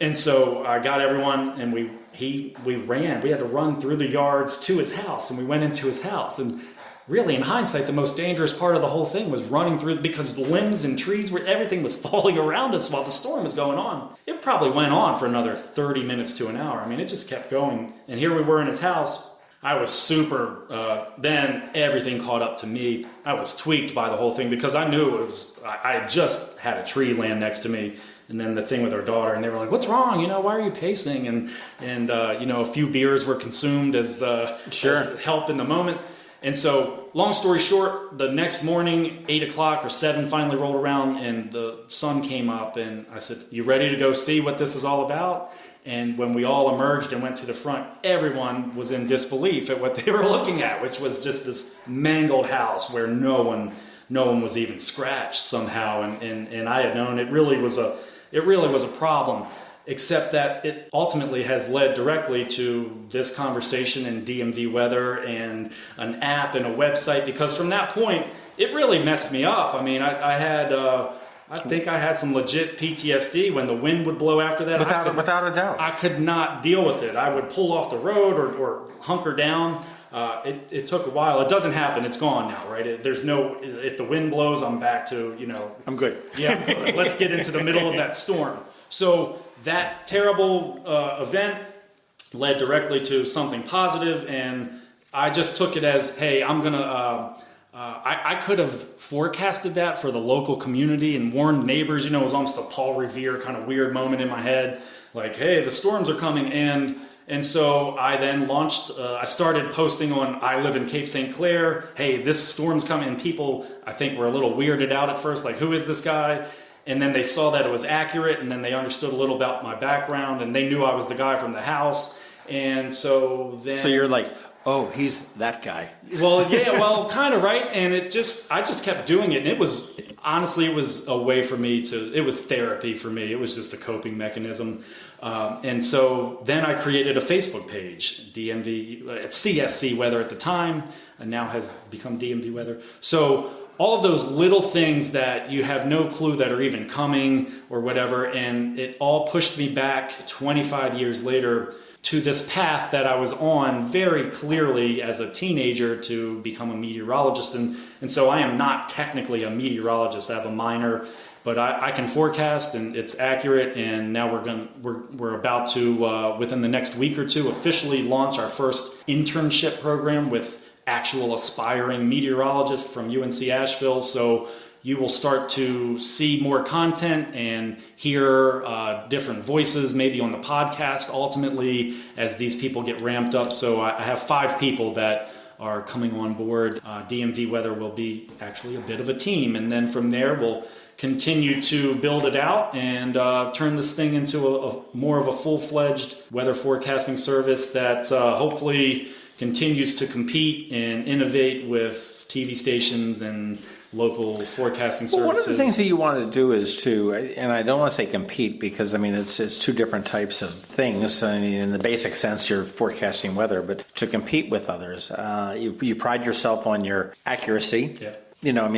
And so I got everyone, and we ran. We had to run through the yards to his house, and we went into his house. And really, in hindsight, the most dangerous part of the whole thing was running through, because the limbs and trees, everything was falling around us while the storm was going on. It probably went on for another 30 minutes to an hour. I mean, it just kept going. And here we were in his house. I was super, then everything caught up to me. I was tweaked by the whole thing, because I knew I had just had a tree land next to me. And then the thing with our daughter, and they were like, what's wrong? Why are you pacing? And a few beers were consumed as help in the moment. And so, long story short, the next morning, 8 o'clock or 7 finally rolled around, and the sun came up, and I said, you ready to go see what this is all about? And when we all emerged and went to the front, everyone was in disbelief at what they were looking at, which was just this mangled house where no one was even scratched somehow. And I had known it really was a problem. Except that it ultimately has led directly to this conversation in DMV Weather and an app and a website, because from that point, it really messed me up. I mean, I think I had some legit PTSD when the wind would blow after that. Without a doubt. I could not deal with it. I would pull off the road or hunker down. It took a while. It doesn't happen. It's gone now, right? If the wind blows, I'm back to, I'm good. Yeah, let's get into the middle of that storm. So that terrible event led directly to something positive, and I just took it as, hey, I'm going to... I could have forecasted that for the local community and warned neighbors. It was almost a Paul Revere kind of weird moment in my head. Like, hey, the storms are coming. And so I then launched, I started posting on, I live in Cape St. Clair. Hey, this storm's coming. And people, I think, were a little weirded out at first. Like, who is this guy? And then they saw that it was accurate, and then they understood a little about my background, and they knew I was the guy from the house. And so then... So you're like, oh, he's that guy. Well, yeah, kind of, right? And I just kept doing it, and it was a way for me it was therapy for me. It was just a coping mechanism. And so then I created a Facebook page, DMV, CSC Weather at the time, and now has become DMV Weather. So all of those little things that you have no clue that are even coming or whatever, and it all pushed me back 25 years later to this path that I was on very clearly as a teenager to become a meteorologist. And so I am not technically a meteorologist. I have a minor, but I can forecast, and it's accurate. And now we're about to, within the next week or two, officially launch our first internship program with actual aspiring meteorologists from UNC Asheville. So you will start to see more content and hear different voices, maybe on the podcast, ultimately, as these people get ramped up. So I have 5 people that are coming on board. DMV Weather will be actually a bit of a team. And then from there, we'll continue to build it out and turn this thing into a more of a full-fledged weather forecasting service that hopefully continues to compete and innovate with TV stations and local forecasting services. Well, one of the things that you want to do is and I don't want to say compete, because I mean it's 2 different types of things. I mean, in the basic sense, you're forecasting weather, but to compete with others, you pride yourself on your accuracy. Yeah.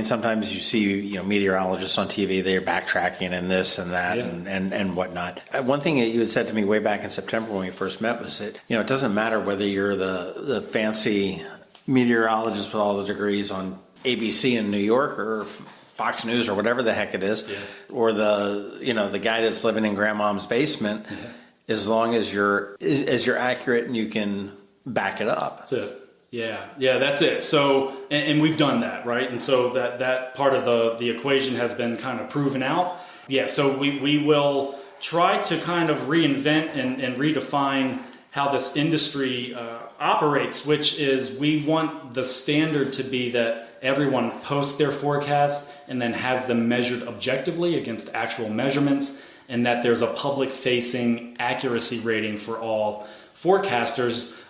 sometimes you see, meteorologists on TV, they're backtracking and this and that and whatnot. One thing that you had said to me way back in September when we first met was that, it doesn't matter whether you're the fancy meteorologist with all the degrees on ABC in New York or Fox News or whatever the heck it is, or the guy that's living in grandmom's basement, as long as you're accurate and you can back it up. That's it. Yeah, that's it. So, and we've done that, right? And so that part of the equation has been kind of proven out. Yeah, so we will try to kind of reinvent and redefine how this industry operates, which is we want the standard to be that everyone posts their forecasts and then has them measured objectively against actual measurements, and that there's a public-facing accuracy rating for all forecasters,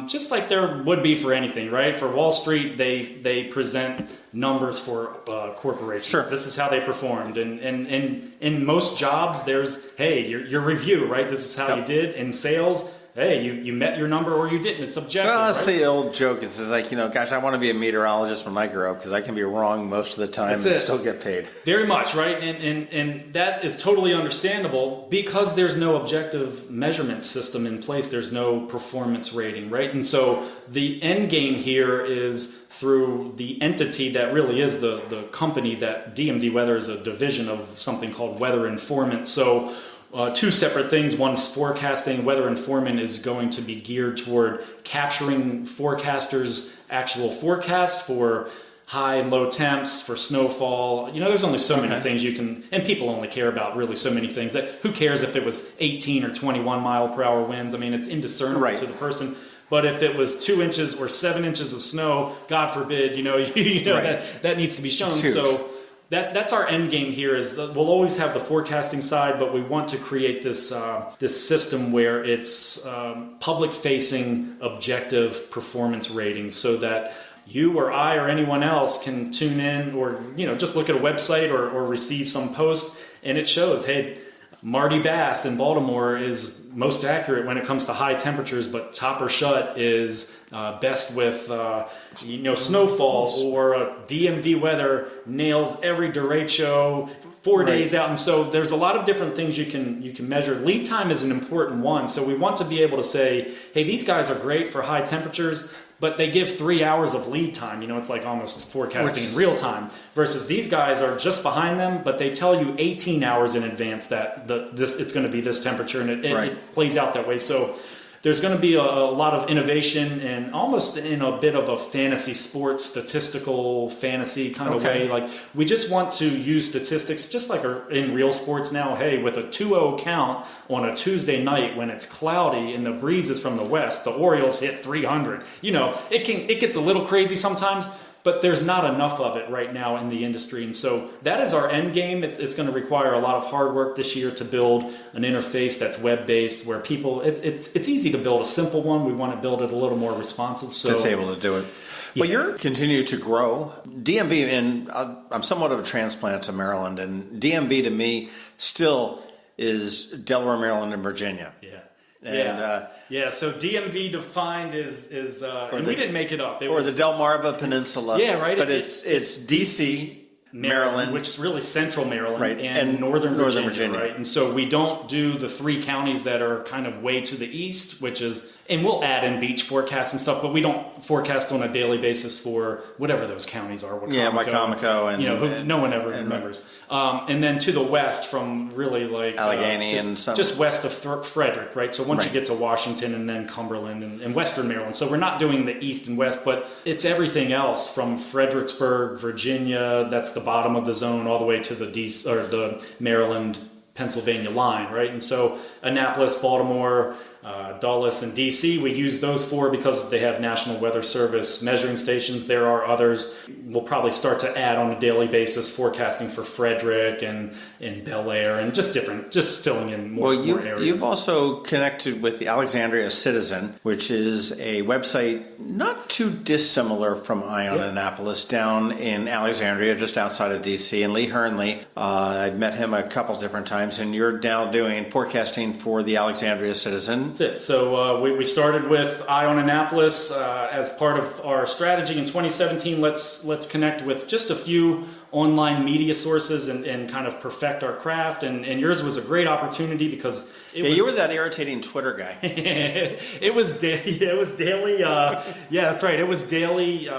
just like there would be for anything, right? For Wall Street, they present numbers for corporations. Sure. This is how they performed. And in most jobs, there's, hey, your review, right? This is how you did. In sales, hey, you met your number or you didn't. It's objective. Well, that's the old joke. It's like, gosh, I want to be a meteorologist when I grow up because I can be wrong most of the time and still get paid. Very much, right? And that is totally understandable because there's no objective measurement system in place. There's no performance rating, right? And so the end game here is through the entity that really is the company that DMV Weather is a division of something called Weather Informant. So two separate things. One's forecasting. Weather Informant is going to be geared toward capturing forecasters' actual forecasts for high and low temps, for snowfall. There's only so many things you can, and people only care about really so many things that who cares if it was 18 or 21 mile per hour winds? I mean, it's indiscernible to the person. But if it was 2 inches or 7 inches of snow, God forbid, that needs to be shown. So that's our end game here. Is we'll always have the forecasting side, but we want to create this system where it's public-facing, objective performance ratings, so that you or I or anyone else can tune in or just look at a website or receive some post, and it shows, hey, Marty Bass in Baltimore is most accurate when it comes to high temperatures, but Top or Shut is best with snowfall, or DMV Weather nails every derecho 4 days out. And so there's a lot of different things you can measure. Lead time is an important one. So we want to be able to say, hey, these guys are great for high temperatures, but they give 3 hours of lead time. It's like almost forecasting in real time. Versus these guys are just behind them, but they tell you 18 hours in advance that it's going to be this temperature, and it plays out that way. So there's going to be a lot of innovation, and almost in a bit of a fantasy sports, statistical fantasy kind of way. Like, we just want to use statistics just like in real sports now. Hey, with a 2-0 count on a Tuesday night when it's cloudy and the breeze is from the west, the Orioles hit 300. It gets a little crazy sometimes, but there's not enough of it right now in the industry. And so that is our end game. It's going to require a lot of hard work this year to build an interface that's web-based, where people, it's easy to build a simple one. We want to build it a little more responsive. So that's able to do it. Well, you're continuing to grow. DMV, and I'm somewhat of a transplant to Maryland, and DMV to me still is Delaware, Maryland, and Virginia. So DMV defined is and we didn't make it up. Or the Delmarva Peninsula. Yeah, right. But it's D.C., Maryland, which is really central Maryland, and northern Virginia, right? And so we don't do the three counties that are kind of way to the east, which is, and we'll add in beach forecasts and stuff, but we don't forecast on a daily basis for whatever those counties are. Wicomico, and no one ever remembers. And then to the west, from really like Allegheny just west of Frederick, right? So once you get to Washington, and then Cumberland and western Maryland. So we're not doing the east and west, but it's everything else from Fredericksburg, Virginia. That's the bottom of the zone, all the way to the Maryland, Pennsylvania line, right? And so Annapolis, Baltimore, Dulles, and D.C., we use those four because they have National Weather Service measuring stations. There are others. We'll probably start to add on a daily basis forecasting for Frederick and Bel Air, and just filling in more areas. You've also connected with the Alexandria Citizen, which is a website not too dissimilar from Ion Annapolis, down in Alexandria, just outside of D.C. And Lee Hernley, I've met him a couple different times, and you're now doing forecasting for the Alexandria Citizen. That's it. So we started with Eye on Annapolis as part of our strategy in 2017. Let's connect with just a few online media sources and kind of perfect our craft. And yours was a great opportunity because you were that irritating Twitter guy. It was daily. Yeah, that's right. It was daily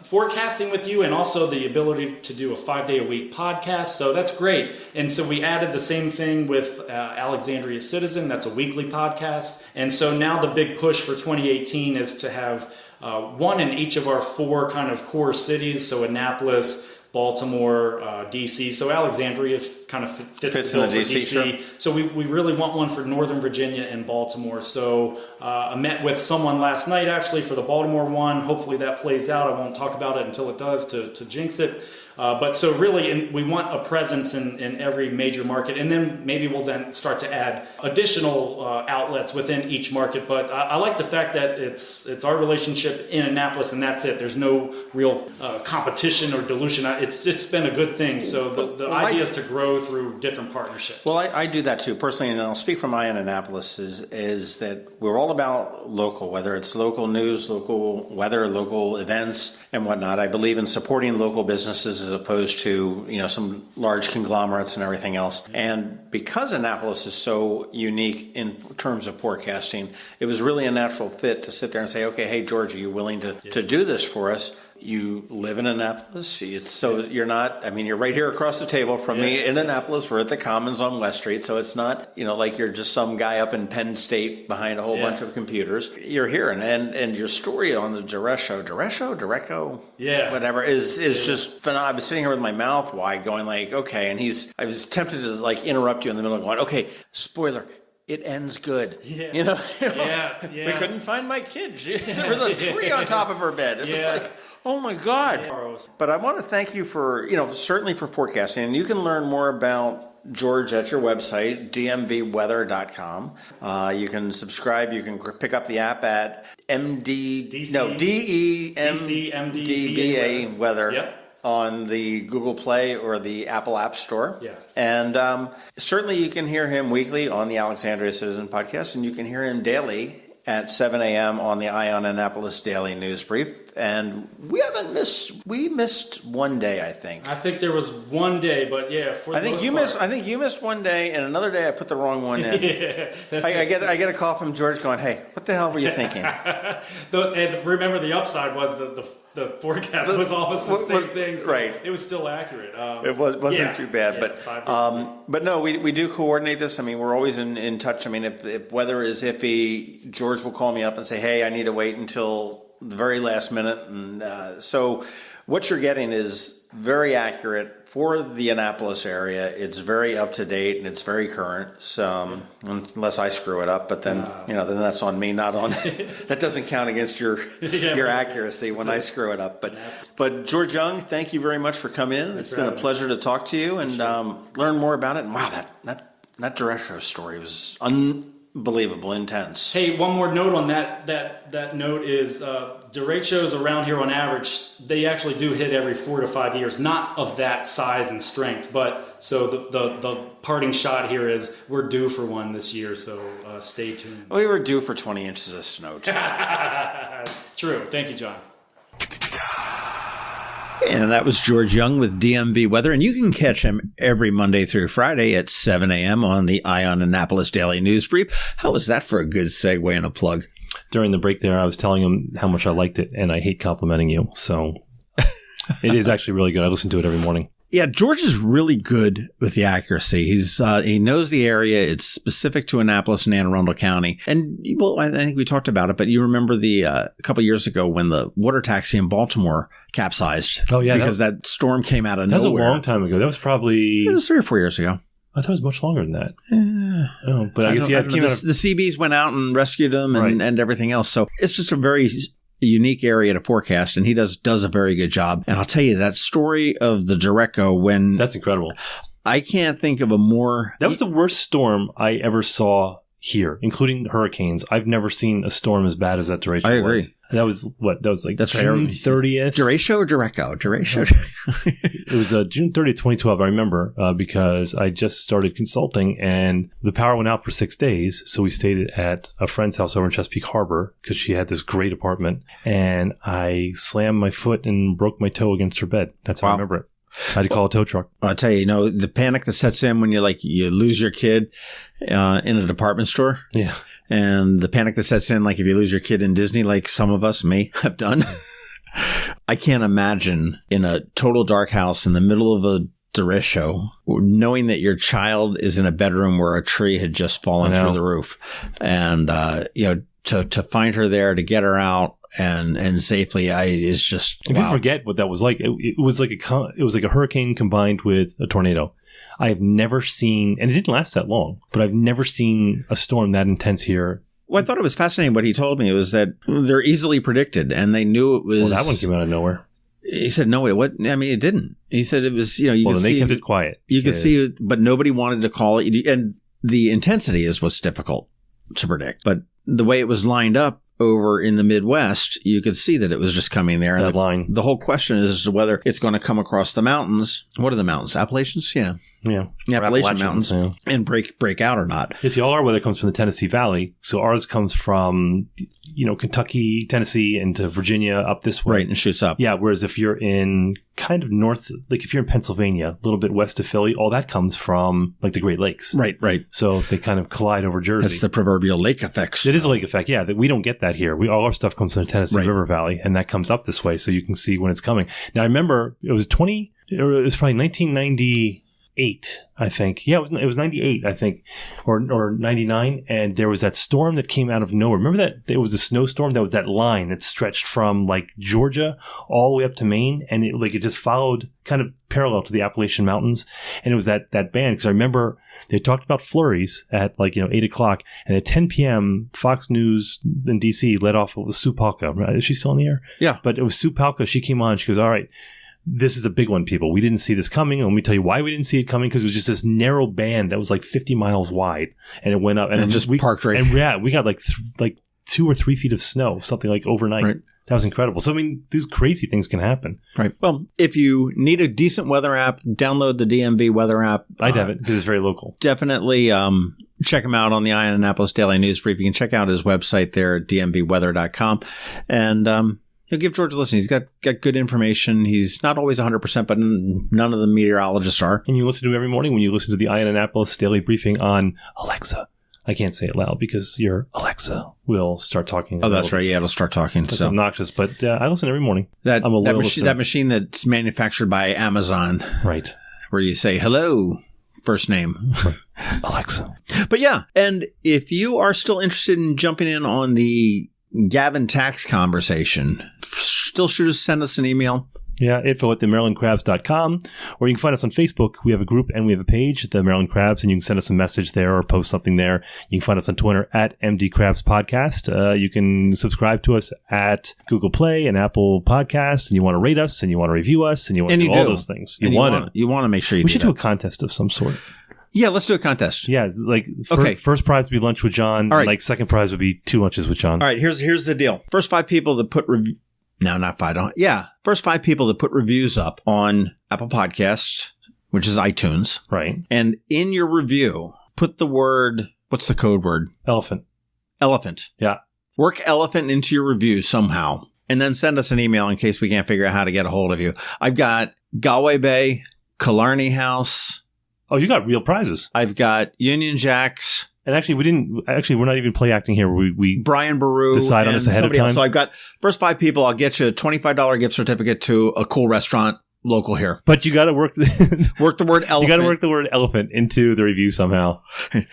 forecasting with you, and also the ability to do a 5-day-a-week podcast. So that's great. And so we added the same thing with Alexandria Citizen. That's a weekly podcast. And so now the big push for 2018 is to have one in each of our 4 kind of core cities. So Annapolis, Baltimore, DC. So Alexandria kind of fits the bill for DC. Sure. So we really want one for Northern Virginia and Baltimore. So I met with someone last night actually for the Baltimore one. Hopefully that plays out. I won't talk about it until it does to jinx it. But so really, we want a presence in every major market, and then maybe we'll then start to add additional outlets within each market. But I like the fact that it's our relationship in Annapolis, and that's it. There's no real competition or dilution. It's just been a good thing. So the idea is to grow through different partnerships. Well, I do that too personally, and I'll speak from my end. Annapolis is that we're all about local, whether it's local news, local weather, local events, and whatnot. I believe in supporting local businesses as opposed to, some large conglomerates and everything else. And because Annapolis is so unique in terms of forecasting, it was really a natural fit to sit there and say, okay, hey, George, are you willing to do this for us? You live in Annapolis. You're not, you're right here across the table from me in Annapolis. We're at the Commons on West Street. So it's not, like you're just some guy up in Penn State behind a whole bunch of computers. You're here. And your story on the derecho, whatever, is just phenomenal. I was sitting here with my mouth wide going like, okay. And I was tempted to interrupt you in the middle of going, okay, spoiler. It ends good. Yeah. We couldn't find my kid. There was a tree on top of her bed. It was like, oh my God. But I want to thank you for, certainly for forecasting. And you can learn more about George at your website, dmvweather.com. You can subscribe. You can pick up the app at DEMDVA Weather. Yep. On the Google Play or the Apple App Store. Yeah. And certainly you can hear him weekly on the Alexandria Citizen podcast, and you can hear him daily at 7 a.m. on the Eye on Annapolis Daily News Brief. And we missed one day, I think. I think there was one day, but yeah. I think you missed one day, and another day I put the wrong one in. I get a call from George going, hey, what the hell were you thinking? And remember, the upside was the forecast was almost the same thing. So right. It was still accurate. It wasn't too bad. But no, we do coordinate this. We're always in touch. If weather is iffy, George will call me up and say, hey, I need to wait until the very last minute. And so what you're getting is very accurate for the Annapolis area. It's very up to date and it's very current. So unless I screw it up, but then then that's on me, not on. That doesn't count against your accuracy when I screw it up. But George Young, thank you very much for coming in. It's been a pleasure to talk to you and learn more about it. And wow, that derecho story was unbelievable, intense. Hey, one more note on that note is derechos around here on average, they actually do hit every 4 to 5 years, not of that size and strength, but so the parting shot here is we're due for one this year, so stay tuned. We were due for 20 inches of snow too. True. Thank you, John. And that was George Young with DMV Weather. And you can catch him every Monday through Friday at 7 a.m. on the Eye on Annapolis Daily News Brief. How was that for a good segue and a plug? During the break there, I was telling him how much I liked it, and I hate complimenting you. So it is actually really good. I listen to it every morning. Yeah, George is really good with the accuracy. He knows the area. It's specific to Annapolis and Anne Arundel County. And I think we talked about it, but you remember a couple years ago when the water taxi in Baltimore capsized. Oh yeah, because that storm came out of nowhere. That was a long time ago. That was probably 3 or 4 years ago. I thought it was much longer than that. But I guess the CBs went out and rescued them and everything else. So it's just a very unique area to forecast, and he does a very good job. And I'll tell you, that story of the derecho, that's incredible. I can't think of a more... That was the worst storm I ever saw here, including hurricanes. I've never seen a storm as bad as that derecho. I agree. Was. That was what? That was like That's June 30th. Derecho or derecho? Derecho. It was June 30th, 2012. I remember because I just started consulting and the power went out for 6 days. So we stayed at a friend's house over in Chesapeake Harbor because she had this great apartment. And I slammed my foot and broke my toe against her bed. That's how I remember it. I had to call a tow truck. I'll tell you, the panic that sets in when you lose your kid in a department store. Yeah. And the panic that sets in, like if you lose your kid in Disney, like some of us may have done. I can't imagine in a total dark house in the middle of a derecho, knowing that your child is in a bedroom where a tree had just fallen through the roof. And, to find her there, to get her out and safely, is just, wow. People forget what that was like. It was like a hurricane combined with a tornado. I have never seen, and it didn't last that long, but I've never seen a storm that intense here. Well, I thought it was fascinating what he told me. It was that they're easily predicted, and they knew it was... Well, that one came out of nowhere. He said, no, it didn't. He said it was, you could see... They kept it quiet. You could see it, but nobody wanted to call it. And the intensity is what's difficult to predict. But the way it was lined up over in the Midwest, you could see that it was just coming there. That line. The whole question is whether it's going to come across the mountains. What are the mountains? Appalachians? Yeah. Yeah. Appalachian Mountains. Yeah. And break out or not. You see, all our weather comes from the Tennessee Valley. So ours comes from, Kentucky, Tennessee, into Virginia, up this way. Right, and shoots up. Yeah, whereas if you're in kind of north, like if you're in Pennsylvania, a little bit west of Philly, all that comes from like the Great Lakes. Right. So they kind of collide over Jersey. That's the proverbial lake effect. It is a lake effect, yeah. We don't get that here. All our stuff comes from the Tennessee River Valley, and that comes up this way, so you can see when it's coming. Now, I remember it was probably 1998, I think. Yeah, it was 98, I think, or 99, and there was that storm that came out of nowhere. Remember that? There was a snowstorm that was that line that stretched from like Georgia all the way up to Maine, and it just followed kind of parallel to the Appalachian Mountains, and it was that band, because I remember they talked about flurries at 8 o'clock, and at 10 p.m. Fox News in D.C. led off with Sue Palka. Right? Is she still in the air? Yeah. But it was Sue Palka. She came on. She goes, all right, this is a big one, people. We didn't see this coming. And let me tell you why we didn't see it coming, because it was just this narrow band that was like 50 miles wide, and it went up. And just parked right. And yeah, we got like 2 or 3 feet of snow, something like overnight. Right. That was incredible. So, I mean, these crazy things can happen. Right. Well, if you need a decent weather app, download the DMV Weather app. I'd have it because it's very local. Definitely check him out on the Annapolis Daily News Brief. You can check out his website there at dmvweather.com. And he'll give George a listen. He's got good information. He's not always 100%, but none of the meteorologists are. And you listen to him every morning when you listen to the Annapolis Daily Briefing on Alexa. I can't say it loud because your Alexa will start talking. Oh, that's right. Yeah, it'll start talking. It's obnoxious, but I listen every morning. That machine that's manufactured by Amazon. Right. Where you say, hello, first name. Alexa. But yeah, and if you are still interested in jumping in on the Gavin tax conversation, still send us an email. Yeah, info@themarylandcrabs.com, or you can find us on Facebook. We have a group and we have a page, The Maryland Crabs, and you can send us a message there or post something there. You can find us on Twitter @MDCrabsPodcast. You can subscribe to us at Google Play and Apple Podcasts, and you want to rate us, and you want to review us, and you want to do all those things. You want to make sure you We should do a contest of some sort. Yeah, let's do a contest. Yeah, first prize would be lunch with John. All right. Second prize would be 2 lunches with John. All right, here's the deal. First 5 people that put first 5 people that put reviews up on Apple Podcasts, which is iTunes. Right. And in your review, put the word, what's the code word? Elephant. Yeah. Work elephant into your review somehow. And then send us an email in case we can't figure out how to get a hold of you. I've got Galway Bay, Killarney House. Oh, you got real prizes. I've got Union Jacks. And actually, we're not even play acting here. We Brian Baru decide on this ahead of time. Else. So I've got first 5 people. I'll get you a $25 gift certificate to a cool restaurant local here. But you got to work the word elephant. You got to work the word elephant into the review somehow.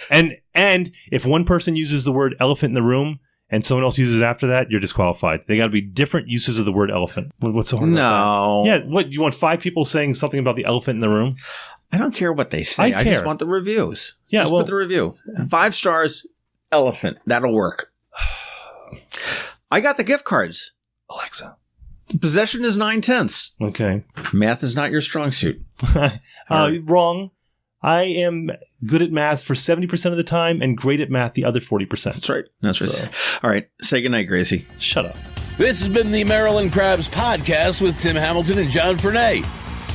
And if one person uses the word elephant in the room and someone else uses it after that, you're disqualified. They got to be different uses of the word elephant. What's so hard about that? Yeah. What, you want 5 people saying something about the elephant in the room? I don't care what they say. I just want the reviews. Yeah, just put the review. 5 stars, elephant. That'll work. I got the gift cards. Alexa. Possession is 9/10. Okay. Math is not your strong suit. Wrong. I am good at math for 70% of the time and great at math the other 40%. That's right. That's right. All right. Say goodnight, Gracie. Shut up. This has been the Maryland Crabs Podcast with Tim Hamilton and John Fernay.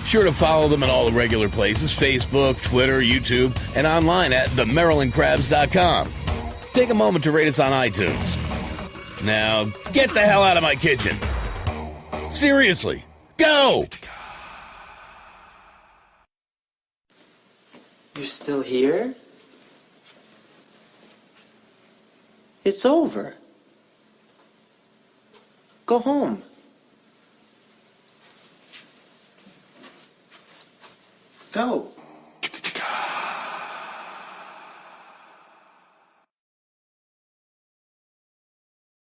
Sure to follow them in all the regular places, Facebook, Twitter, YouTube, and online at themarylandcrabs.com. Take a moment to rate us on iTunes. Now, get the hell out of my kitchen. Seriously, go! You're still here? It's over. Go home. Go.